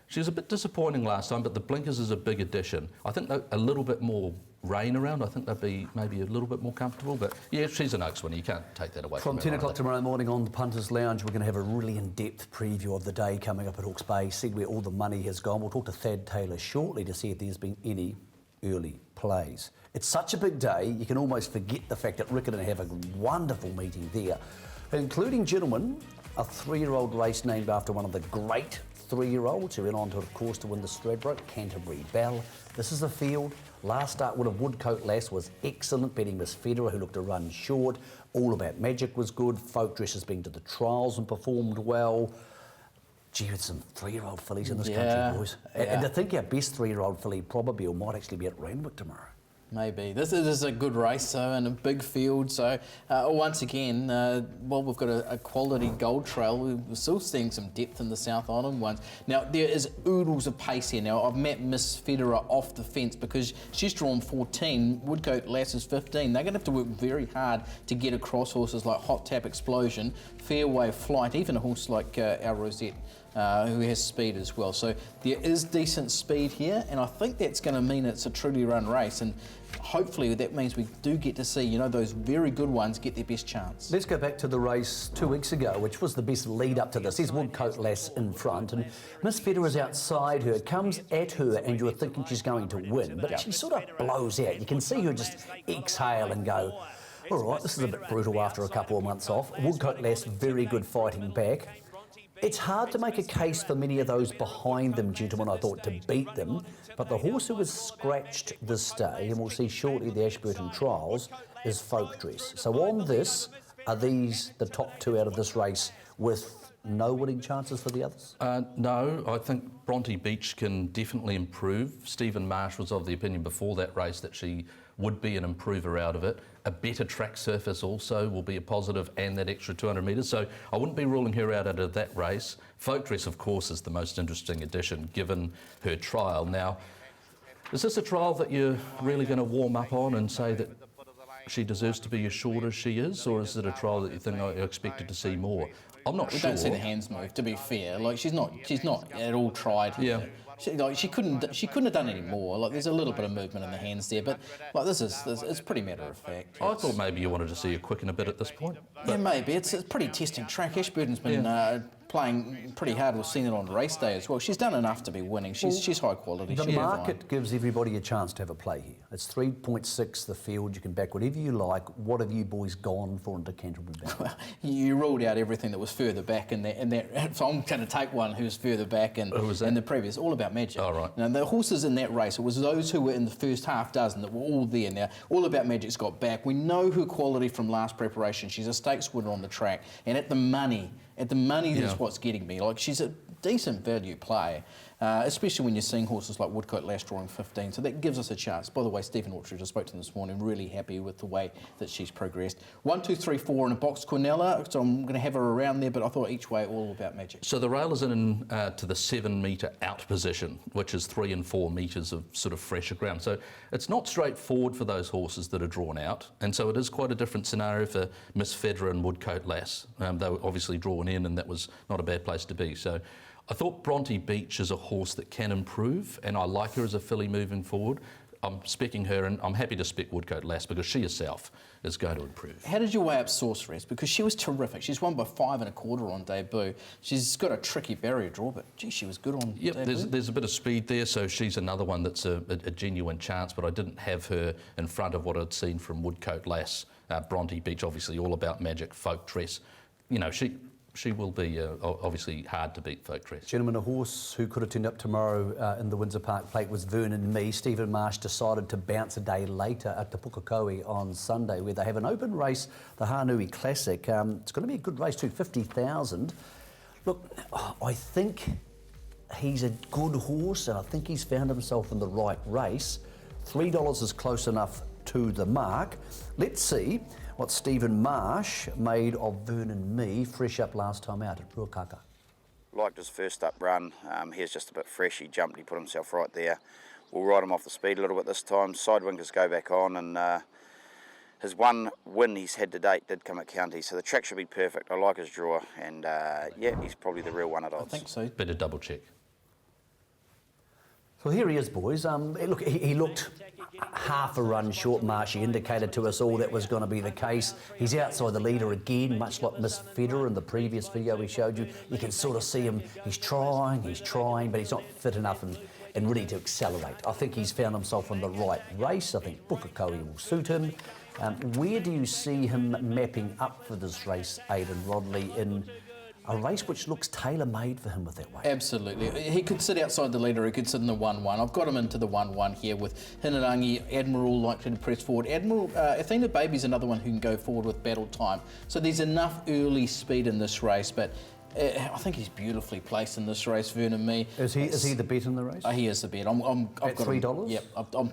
she was a bit disappointing last time, but the blinkers is a big addition. I think a little bit more rain around, I think they'd be maybe a little bit more comfortable, but yeah, she's an Oaks winner, you can't take that away from her. 10 o'clock tomorrow morning on the Punters Lounge, we're going to have a really in-depth preview of the day coming up at Hawke's Bay, see where all the money has gone. We'll talk to Thad Taylor shortly to see if there's been any early plays. It's such a big day, you can almost forget the fact that Riccarton have a wonderful meeting there, including, gentlemen, a 3-year-old race named after one of the great 3-year-olds who went on to, of course, to win the Stradbroke, Canterbury Bell. This is the field. Last start winner Woodcote Lass was excellent, beating Miss Federer, who looked to run short. All About Magic was good. Folk Dress has been to the trials and performed well. Gee, with some 3-year-old fillies in this country, boys. And to think our best 3-year-old filly probably or might actually be at Randwick tomorrow. Maybe. This is a good race, though, and a big field. So, once again, we've got a quality gold trail. We're still seeing some depth in the South Island ones. Now, there is oodles of pace here. Now, I've met Miss Federer off the fence because she's drawn 14. Woodcote Lass is 15. They're going to have to work very hard to get across horses like Hot Tap Explosion, Fairway Flight, even a horse like our Rosette, who has speed as well. So there is decent speed here, and I think that's going to mean it's a truly run race. And hopefully that means we do get to see, those very good ones get their best chance. Let's go back to the race 2 weeks ago, which was the best lead up to this. There's Woodcote Lass in front, and Miss Federer's outside her, comes at her, and you're thinking she's going to win, but she sort of blows out. You can see her just exhale and go, all right, this is a bit brutal after a couple of months off. Woodcote Lass, very good fighting back. It's hard to make a case for many of those behind them, gentlemen, I thought, to beat them. But the horse who was scratched this day, and we'll see shortly the Ashburton trials, is Folk Dress. So on this, are these the top 2 out of this race with no winning chances for the others? No, I think Bronte Beach can definitely improve. Stephen Marsh was of the opinion before that race that she would be an improver out of it. A better track surface also will be a positive, and that extra 200 metres. So I wouldn't be ruling her out of that race. Folk Dress, of course, is the most interesting addition given her trial. Now, is this a trial that you're really going to warm up on and say that she deserves to be as short as she is, or is it a trial that you think I expected to see more? I'm not sure. We don't see the hands move, to be fair. Like, she's not at all tried here. Yeah. She couldn't have done any more. Like, there's a little bit of movement in the hands there, but like it's pretty matter of fact. I thought maybe you wanted to see her quicken a bit at this point. Yeah, maybe. It's a pretty testing track. Ashburton's been playing pretty hard. We've seen it on race day as well. She's done enough to be winning. She's high quality. The market gives everybody a chance to have a play here. It's 3.6 the field. You can back whatever you like. What have you boys gone for into Canterbury Bell? Well, you ruled out everything that was further back in that. So I'm going to take one who's further back in the previous. All About Magic. Oh, right. Now, the horses in that race, it was those who were in the first half dozen that were all there. Now, All About Magic's got back. We know her quality from last preparation. She's a stakes winner on the track, and at the money is what's getting me. Like, she's a decent value play. especially when you're seeing horses like Woodcote Lass drawing 15. So that gives us a chance. By the way, Stephen Orchard, I spoke to him this morning, really happy with the way that she's progressed. 1, 2, 3, 4 in a box, Cornella. So I'm going to have her around there, but I thought each way all about magic. So the rail is in to the 7 metre out position, which is 3 and 4 metres of sort of fresher ground. So it's not straightforward for those horses that are drawn out, and so it is quite a different scenario for Miss Federer and Woodcote Lass. They were obviously drawn in, and that was not a bad place to be. So I thought Bronte Beach is a horse that can improve, and I like her as a filly moving forward. I'm specking her, and I'm happy to spec Woodcote Lass because she herself is going to improve. How did you weigh up Sorceress? Because she was terrific. She's won by 5 1/4 on debut. She's got a tricky barrier draw, but gee, she was good on debut. There's a bit of speed there, so she's another one that's a genuine chance, but I didn't have her in front of what I'd seen from Woodcote Lass. Bronte Beach, obviously all about magic, folk dress. You know, she will be obviously hard to beat, folk dress. Gentlemen, a horse who could have turned up tomorrow in the Windsor Park Plate was Vernon Me. Stephen Marsh decided to bounce a day later at the Pukekohe on Sunday, where they have an open race, the Hanui Classic. It's going to be a good race too, 50,000. Look, I think he's a good horse, and I think he's found himself in the right race. $3 is close enough to the mark. Let's see what Stephen Marsh made of Vernon Me, fresh up last time out at Ruakaka. Liked his first up run. He's just a bit fresh. He jumped, he put himself right there. We'll ride him off the speed a little bit this time. Sidewinkers go back on, and his one win he's had to date did come at County, so the track should be perfect. I like his draw, and yeah, he's probably the real one at odds. I think so. Better double check. So here he is, boys. Look, he looked half a run short. Marshy indicated to us all that was going to be the case. He's outside the leader again, much like Miss Federer in the previous video we showed you. You can sort of see him. He's trying, but he's not fit enough and ready to accelerate. I think he's found himself in the right race. I think Pukekohe will suit him. Where do you see him mapping up for this race, Aidan Rodley, in a race which looks tailor-made for him with that weight? Absolutely. He could sit outside the leader, he could sit in the 1-1. I've got him into the 1-1 here with Hinarangi, Admiral likely to press forward. Admiral, Athena Baby's another one who can go forward with battle time. So there's enough early speed in this race, but I think he's beautifully placed in this race, Vernon Me. Is he the bet in the race? He is the bet. I've got $3. Yep,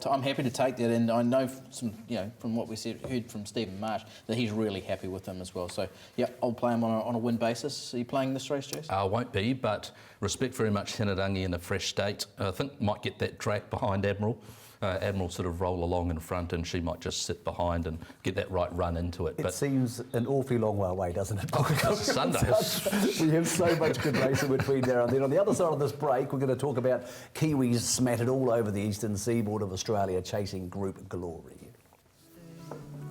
I'm happy to take that, and I know from what we heard from Stephen Marsh that he's really happy with him as well. So yeah, I'll play him on a win basis. Are you playing this race, Jason? Won't be, but respect very much Hinarangi in a fresh state. I think might get that track behind Admiral. Admiral sort of roll along in front, and she might just sit behind and get that right run into it. It seems an awfully long way away, doesn't it? Sunday. We have so much good racing between now and then. On the other side of this break, we're going to talk about Kiwis smattered all over the eastern seaboard of Australia chasing Group Glory.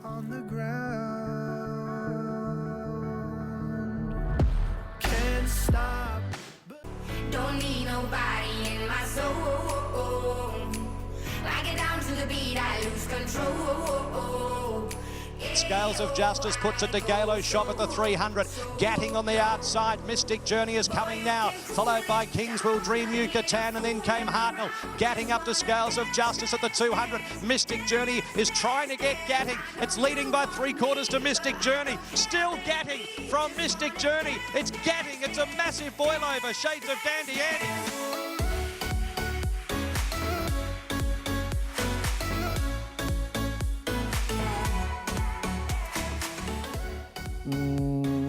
On the ground, can't stop. Don't need nobody in my soul. I get down to the beat, I lose control. Scales of Justice puts it to Galo Shop at the 300. Gatting on the outside. Mystic Journey is coming now, followed by Kingswell Dream Yucatan, and then came Hartnell. Gatting up to Scales of Justice at the 200. Mystic Journey is trying to get Gatting. It's leading by 3/4 to Mystic Journey. Still Gatting from Mystic Journey. It's Gatting. It's a massive boil over. Shades of Dandy Andy.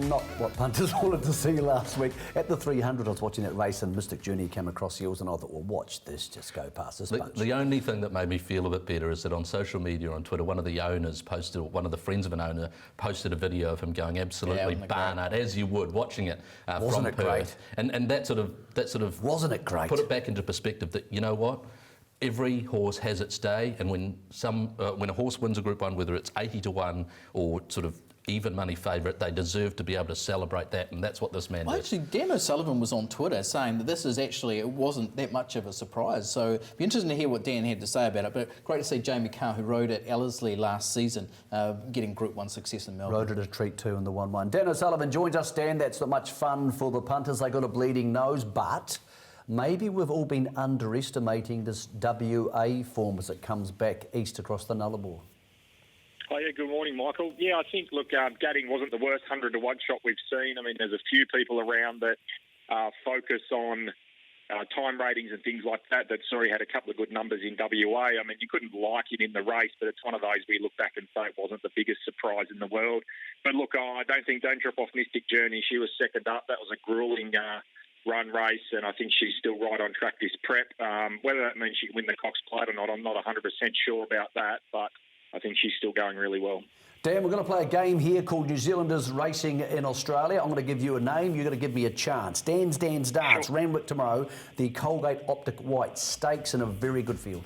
Not what punters wanted to see last week. At the 300, I was watching that race and Mystic Journey came across the hills, and I thought, well, watch this just go past this bunch. The only thing that made me feel a bit better is that on social media, on Twitter, one of the owners posted, one of the friends of an owner posted a video of him going absolutely barnard, as you would, watching it Wasn't from it Perth. great? And that sort of wasn't it great? Put it back into perspective that, you know what? Every horse has its day, and when a horse wins a Group 1, whether it's 80-1 or sort of even money favourite, they deserve to be able to celebrate that, and that's what this man did. Actually, Dan O'Sullivan was on Twitter saying that this is actually, it wasn't that much of a surprise. So it'd be interesting to hear what Dan had to say about it, but great to see Jamie Carr, who rode at Ellerslie last season, getting Group 1 success in Melbourne. Rode it a treat too in the 1-1. Dan O'Sullivan joins us. Dan, that's not much fun for the punters. They got a bleeding nose, but maybe we've all been underestimating this WA form as it comes back east across the Nullarbor. Oh, yeah, good morning, Michael. Yeah, I think, look, Gatting wasn't the worst 100-1 shot we've seen. I mean, there's a few people around that focus on time ratings and things like that. That sorry had a couple of good numbers in WA. I mean, you couldn't like him in the race, but it's one of those we look back and say it wasn't the biggest surprise in the world. But look, don't drop off Mystic Journey. She was second up. That was a gruelling run race, and I think she's still right on track this prep. Whether that means she can win the Cox Plate or not, I'm not 100% sure about that, but I think she's still going really well. Dan, we're going to play a game here called New Zealanders Racing in Australia. I'm going to give you a name. You're going to give me a chance. Dan's Darts, Randwick tomorrow, the Colgate Optic White Stakes in a very good field.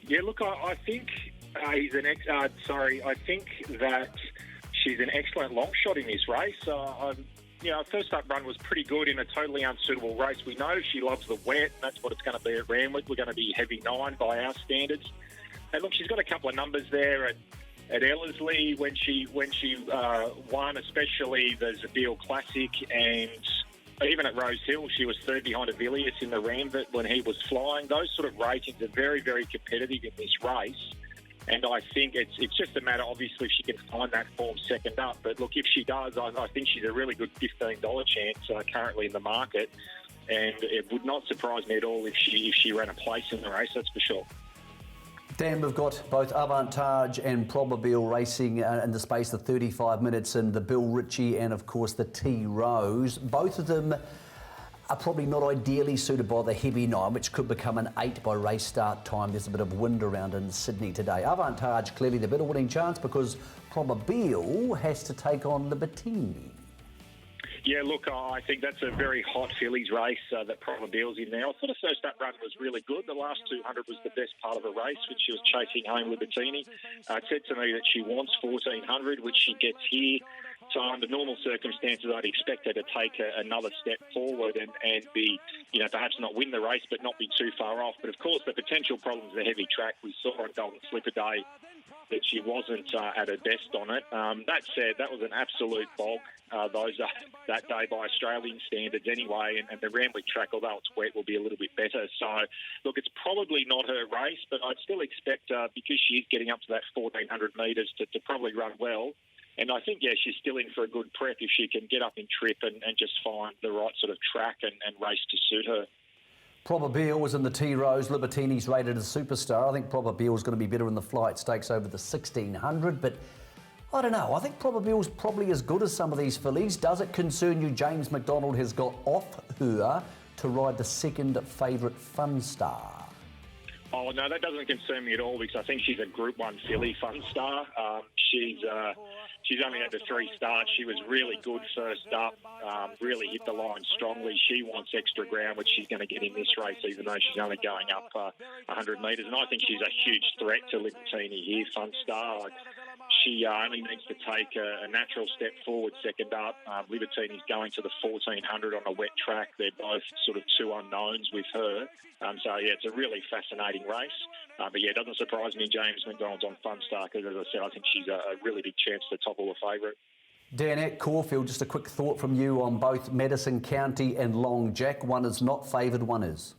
Yeah, look, I think I think that she's an excellent long shot in this race. First up run was pretty good in a totally unsuitable race. We know she loves the wet, and that's what it's going to be at Randwick. We're going to be heavy 9 by our standards. And look, she's got a couple of numbers there at Ellerslie when she won, especially the Zabeel Classic, and even at Rose Hill, she was third behind Avilius in the Rambit when he was flying. Those sort of ratings are very, very competitive in this race. And I think it's just a matter, obviously, if she can find that form second up. But look, if she does, I think she's a really good $15 chance currently in the market. And it would not surprise me at all if she ran a place in the race, that's for sure. Dan, we've got both Avantage and Probabeel racing in the space of 35 minutes, and the Bill Ritchie and, of course, the T Rose. Both of them are probably not ideally suited by the heavy 9, which could become an 8 by race start time. There's a bit of wind around in Sydney today. Avantage, clearly the better winning chance because Probabeel has to take on the Bettini. Yeah, look, I think that's a very hot Fillies race that Probabeel's in there. I thought the first up run was really good. The last 200 was the best part of the race, which she was chasing home Libertini. It said to me that she wants 1400, which she gets here. So under normal circumstances, I'd expect her to take another step forward and be, perhaps not win the race, but not be too far off. But of course, the potential problems are the heavy track. We saw on Golden Slipper Day that she wasn't at her best on it. That said, that was an absolute bog, that day by Australian standards anyway, and the Randwick track, although it's wet, will be a little bit better. So, look, it's probably not her race, but I'd still expect, because she is getting up to that 1,400 metres, to probably run well. And I think, she's still in for a good prep if she can get up in trip and just find the right sort of track and race to suit her. Probabeel was in the T Rose. Libertini's rated as superstar. I think Probabeel's going to be better in the Flight Stakes over the 1,600, but I don't know. I think Probabeel's probably as good as some of these fillies. Does it concern you James McDonald has got off her to ride the second favourite Fun Star? Oh, no, that doesn't concern me at all because I think she's a Group 1 filly, Fun Star. She's only had the 3 starts. She was really good first up, really hit the line strongly. She wants extra ground, which she's going to get in this race, even though she's only going up 100 metres. And I think she's a huge threat to Libertini here, Fun Star. She only needs to take a natural step forward second up. Libertini's going to the 1,400 on a wet track. They're both sort of two unknowns with her. It's a really fascinating race. It doesn't surprise me James McDonald's on Fun Star because, as I said, I think she's a really big chance to topple the favourite. Dan at Caulfield, just a quick thought from you on both Madison County and Long Jack. One is not favoured, one is.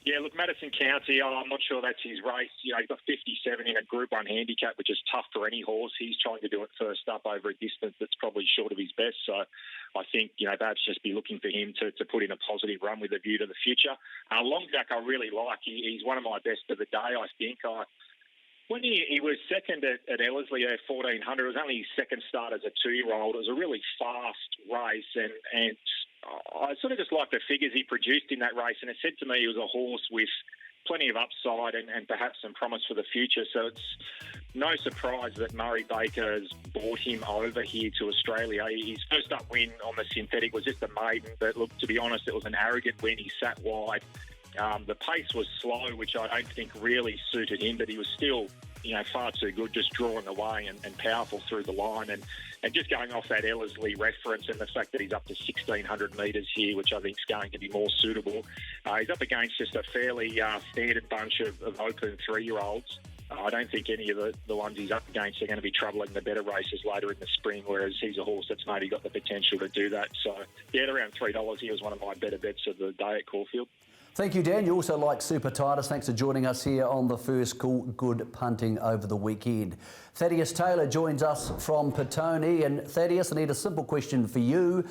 Yeah, look, Madison County, I'm not sure that's his race. He's got 57 in a Group 1 handicap, which is tough for any horse. He's trying to do it first up over a distance that's probably short of his best. So I think, perhaps just be looking for him to put in a positive run with a view to the future. Long Jack I really like. He's one of my best of the day, I think. When he was second at Ellerslie at 1,400, it was only his second start as a 2-year-old. It was a really fast race, and I sort of just like the figures he produced in that race, and it said to me he was a horse with plenty of upside and perhaps some promise for the future. So it's no surprise that Murray Baker has brought him over here to Australia. His first up win on the synthetic was just a maiden, but look, to be honest, it was an arrogant win. He sat wide. The pace was slow, which I don't think really suited him, but he was still, far too good, just drawing away and powerful through the line. And just going off that Ellerslie reference and the fact that he's up to 1,600 metres here, which I think is going to be more suitable. He's up against just a fairly standard bunch of open 3-year-olds. I don't think any of the ones he's up against are going to be troubling the better races later in the spring, whereas he's a horse that's maybe got the potential to do that. So, at around $3, he was one of my better bets of the day at Caulfield. Thank you, Dan. You also like Super Titus. Thanks for joining us here on the First Call. Good punting over the weekend. Thaddeus Taylor joins us from Petone. And Thaddeus, I need a simple question for you.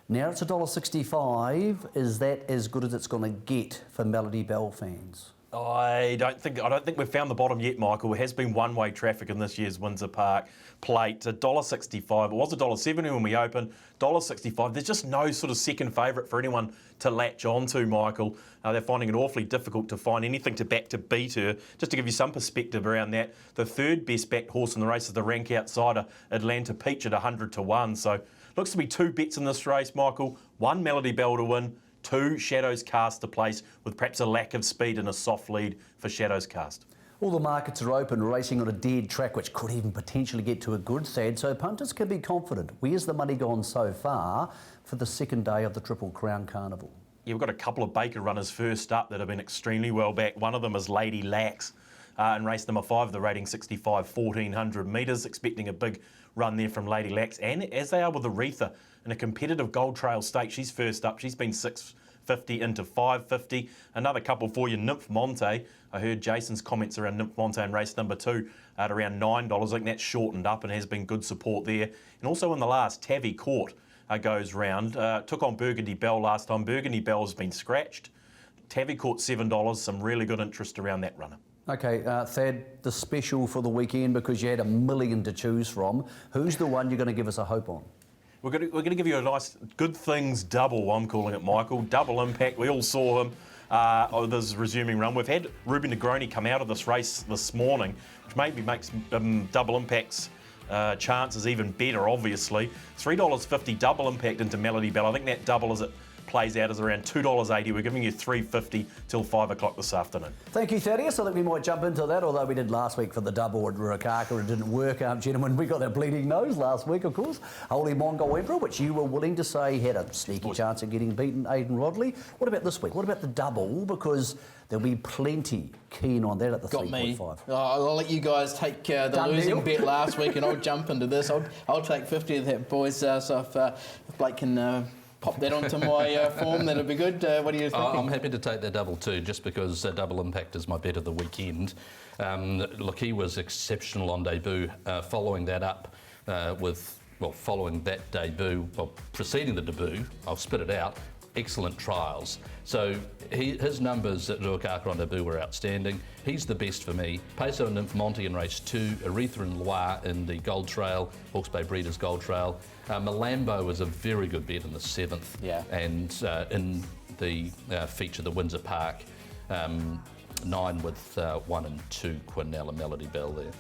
Now it's $1.65. Is that as good as it's going to get for Melody Bell fans? I don't think we've found the bottom yet, Michael. It has been one-way traffic in this year's Windsor Park Plate. $1.65. It was $1.70 when we opened. $1.65. There's just no sort of second favourite for anyone to latch onto, Michael. They're finding it awfully difficult to find anything to back to beat her. Just to give you some perspective around that, the third best backed horse in the race is the rank outsider, Atlanta Peach, at 100-1. So looks to be two bets in this race, Michael. One, Melody Bell to win. Two, Shadows Cast to place, with perhaps a lack of speed and a soft lead for Shadows Cast. All the markets are open, racing on a dead track, which could even potentially get to a good sad, so punters can be confident. Where's the money gone so far for the second day of the Triple Crown Carnival? Yeah, we've got a couple of Baker runners first up that have been extremely well backed. One of them is Lady Lax in race number 5, the rating 65, 1400 metres, expecting a big run there from Lady Lax. And as they are with Aretha in a competitive Gold Trail stake, she's first up. She's been 650 into 550. Another couple for you, Nymph Monte. I heard Jason's comments around Nymph Monte in race number 2 at around $9. I think that's shortened up and has been good support there. And also in the last, Tavi Court goes round. Took on Burgundy Bell last time. Burgundy Bell has been scratched. Tavi Court $7. Some really good interest around that runner. Okay, Thad, the special for the weekend, because you had a million to choose from. Who's the one you're going to give us a hope on? We're going to give you a nice Good Things double, I'm calling it, Michael. Double impact. We all saw him. This resuming run. We've had Ruby Negroni come out of this race this morning, which maybe makes double impact's chances even better, obviously. $3.50 double impact into Melody Bell. I think that double as it plays out is around $2.80. We're giving you $3.50 till 5 o'clock this afternoon. Thank you, Thaddeus. I think we might jump into that, although we did last week for the double at Ruakaka. It didn't work, gentlemen. We got that bleeding nose last week, of course. Holy Mongo Emperor, which you were willing to say had a sneaky chance of getting beaten, Aidan Rodley. What about this week? What about the double? Because there'll be plenty keen on that at the 3.5. I'll let you guys take the losing bet last week and I'll jump into this. I'll take 50 of that, boys. So if Blake can pop that onto my form, that'd be good. What are you thinking? I'm happy to take that double too, just because double impact is my bet of the weekend. Look, he was exceptional on debut. Following that up following that debut, preceding the debut, I'll spit it out, excellent trials. So his numbers at Ruakaka on debut were outstanding. He's the best for me. Peso and Nymph Monte in race 2, Aretha and Loire in the Gold Trail, Hawke's Bay Breeders' Gold Trail. Malambo was a very good bet in the 7th. Yeah. And in the feature, the Windsor Park, 9 with 1 and 2, Quinella Melody Bell there.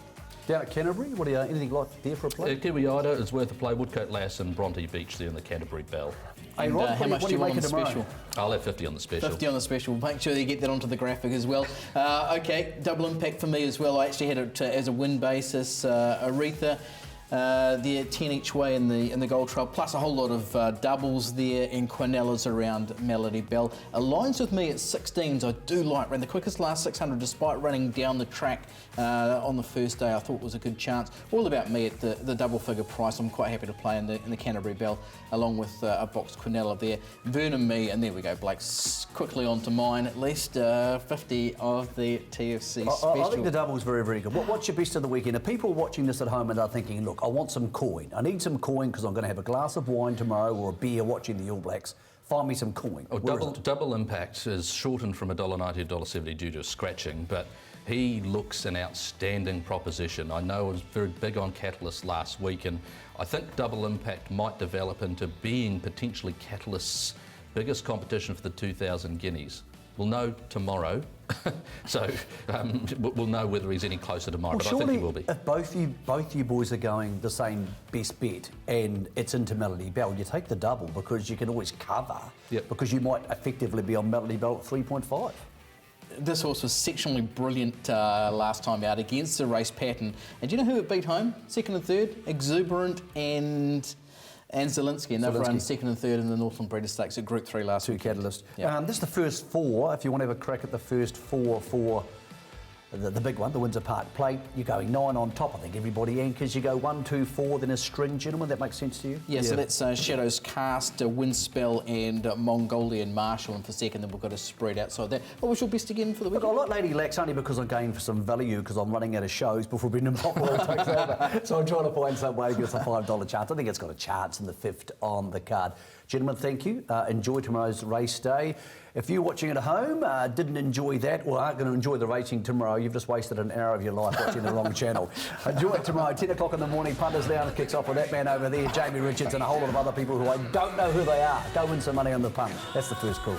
Down at Canterbury, what do you anything like there for a play? Kiwi Ida is worth a play. Woodcote Lass and Bronte Beach there in the Canterbury Bell. Hey, Rod, how much do you want on the special? I'll have 50 on the special. 50 on the special. Make sure you get that onto the graphic as well. Okay, double impact for me as well. I actually had it as a win basis. Aretha, there 10 each way in the Gold Trail, plus a whole lot of doubles there and Quinella's around Melody Bell. Aligns with me at 16s. I do like, ran the quickest last 600 despite running down the track on the first day. I thought was a good chance. All about me at the double figure price. I'm quite happy to play in the Canterbury Bell along with a box Quinella there. Vernon me, and there we go, Blake. Quickly onto mine at least. 50 of the TFC special. I think the double's very, very good. What's your best of the weekend? Are people watching this at home and are thinking, look, I want some coin. I need some coin because I'm going to have a glass of wine tomorrow or a beer watching the All Blacks. Find me some coin. Double impact is shortened from $1.90 to $1.70 due to scratching, but he looks an outstanding proposition. I know I was very big on Catalyst last week, and I think double impact might develop into being potentially Catalyst's biggest competition for the 2,000 guineas. We'll know tomorrow, so we'll know whether he's any closer tomorrow, but I think he will be. If both you boys are going the same best bet and it's into Melody Bell, you take the double because you can always cover, because you might effectively be on Melody Bell at 3.5. This horse was sectionally brilliant last time out against the race pattern. And do you know who it beat home? Second and third? Exuberant and Zielinski, and they've run second and third in the Northland Breeders' Stakes at Group 3 last week. Catalyst. This is the first 4, if you want to have a crack at the first 4 for the big one, the Windsor Park Plate. You're going 9 on top. I think everybody anchors. You go 1, 2, 4, then a string, gentlemen. That makes sense to you? Yeah, so that's Shadows Cast, Windspell and Mongolian Marshall, and for second, then we've got a spread outside that. What was your best again for the week? Look, I like Lady Lax only because I'm going for some value because I'm running out of shows before Brendan Popwell takes over. So I'm trying to find some way to get us a $5 chance. I think it's got a chance in the 5th on the card. Gentlemen, thank you. Enjoy tomorrow's race day. If you're watching at home, didn't enjoy that, or aren't going to enjoy the racing tomorrow, you've just wasted an hour of your life watching the wrong channel. Enjoy it tomorrow, 10 o'clock in the morning. Punters Lounge kicks off with that man over there, Jamie Richards, and a whole lot of other people who I don't know who they are. Go win some money on the punt. That's the first call.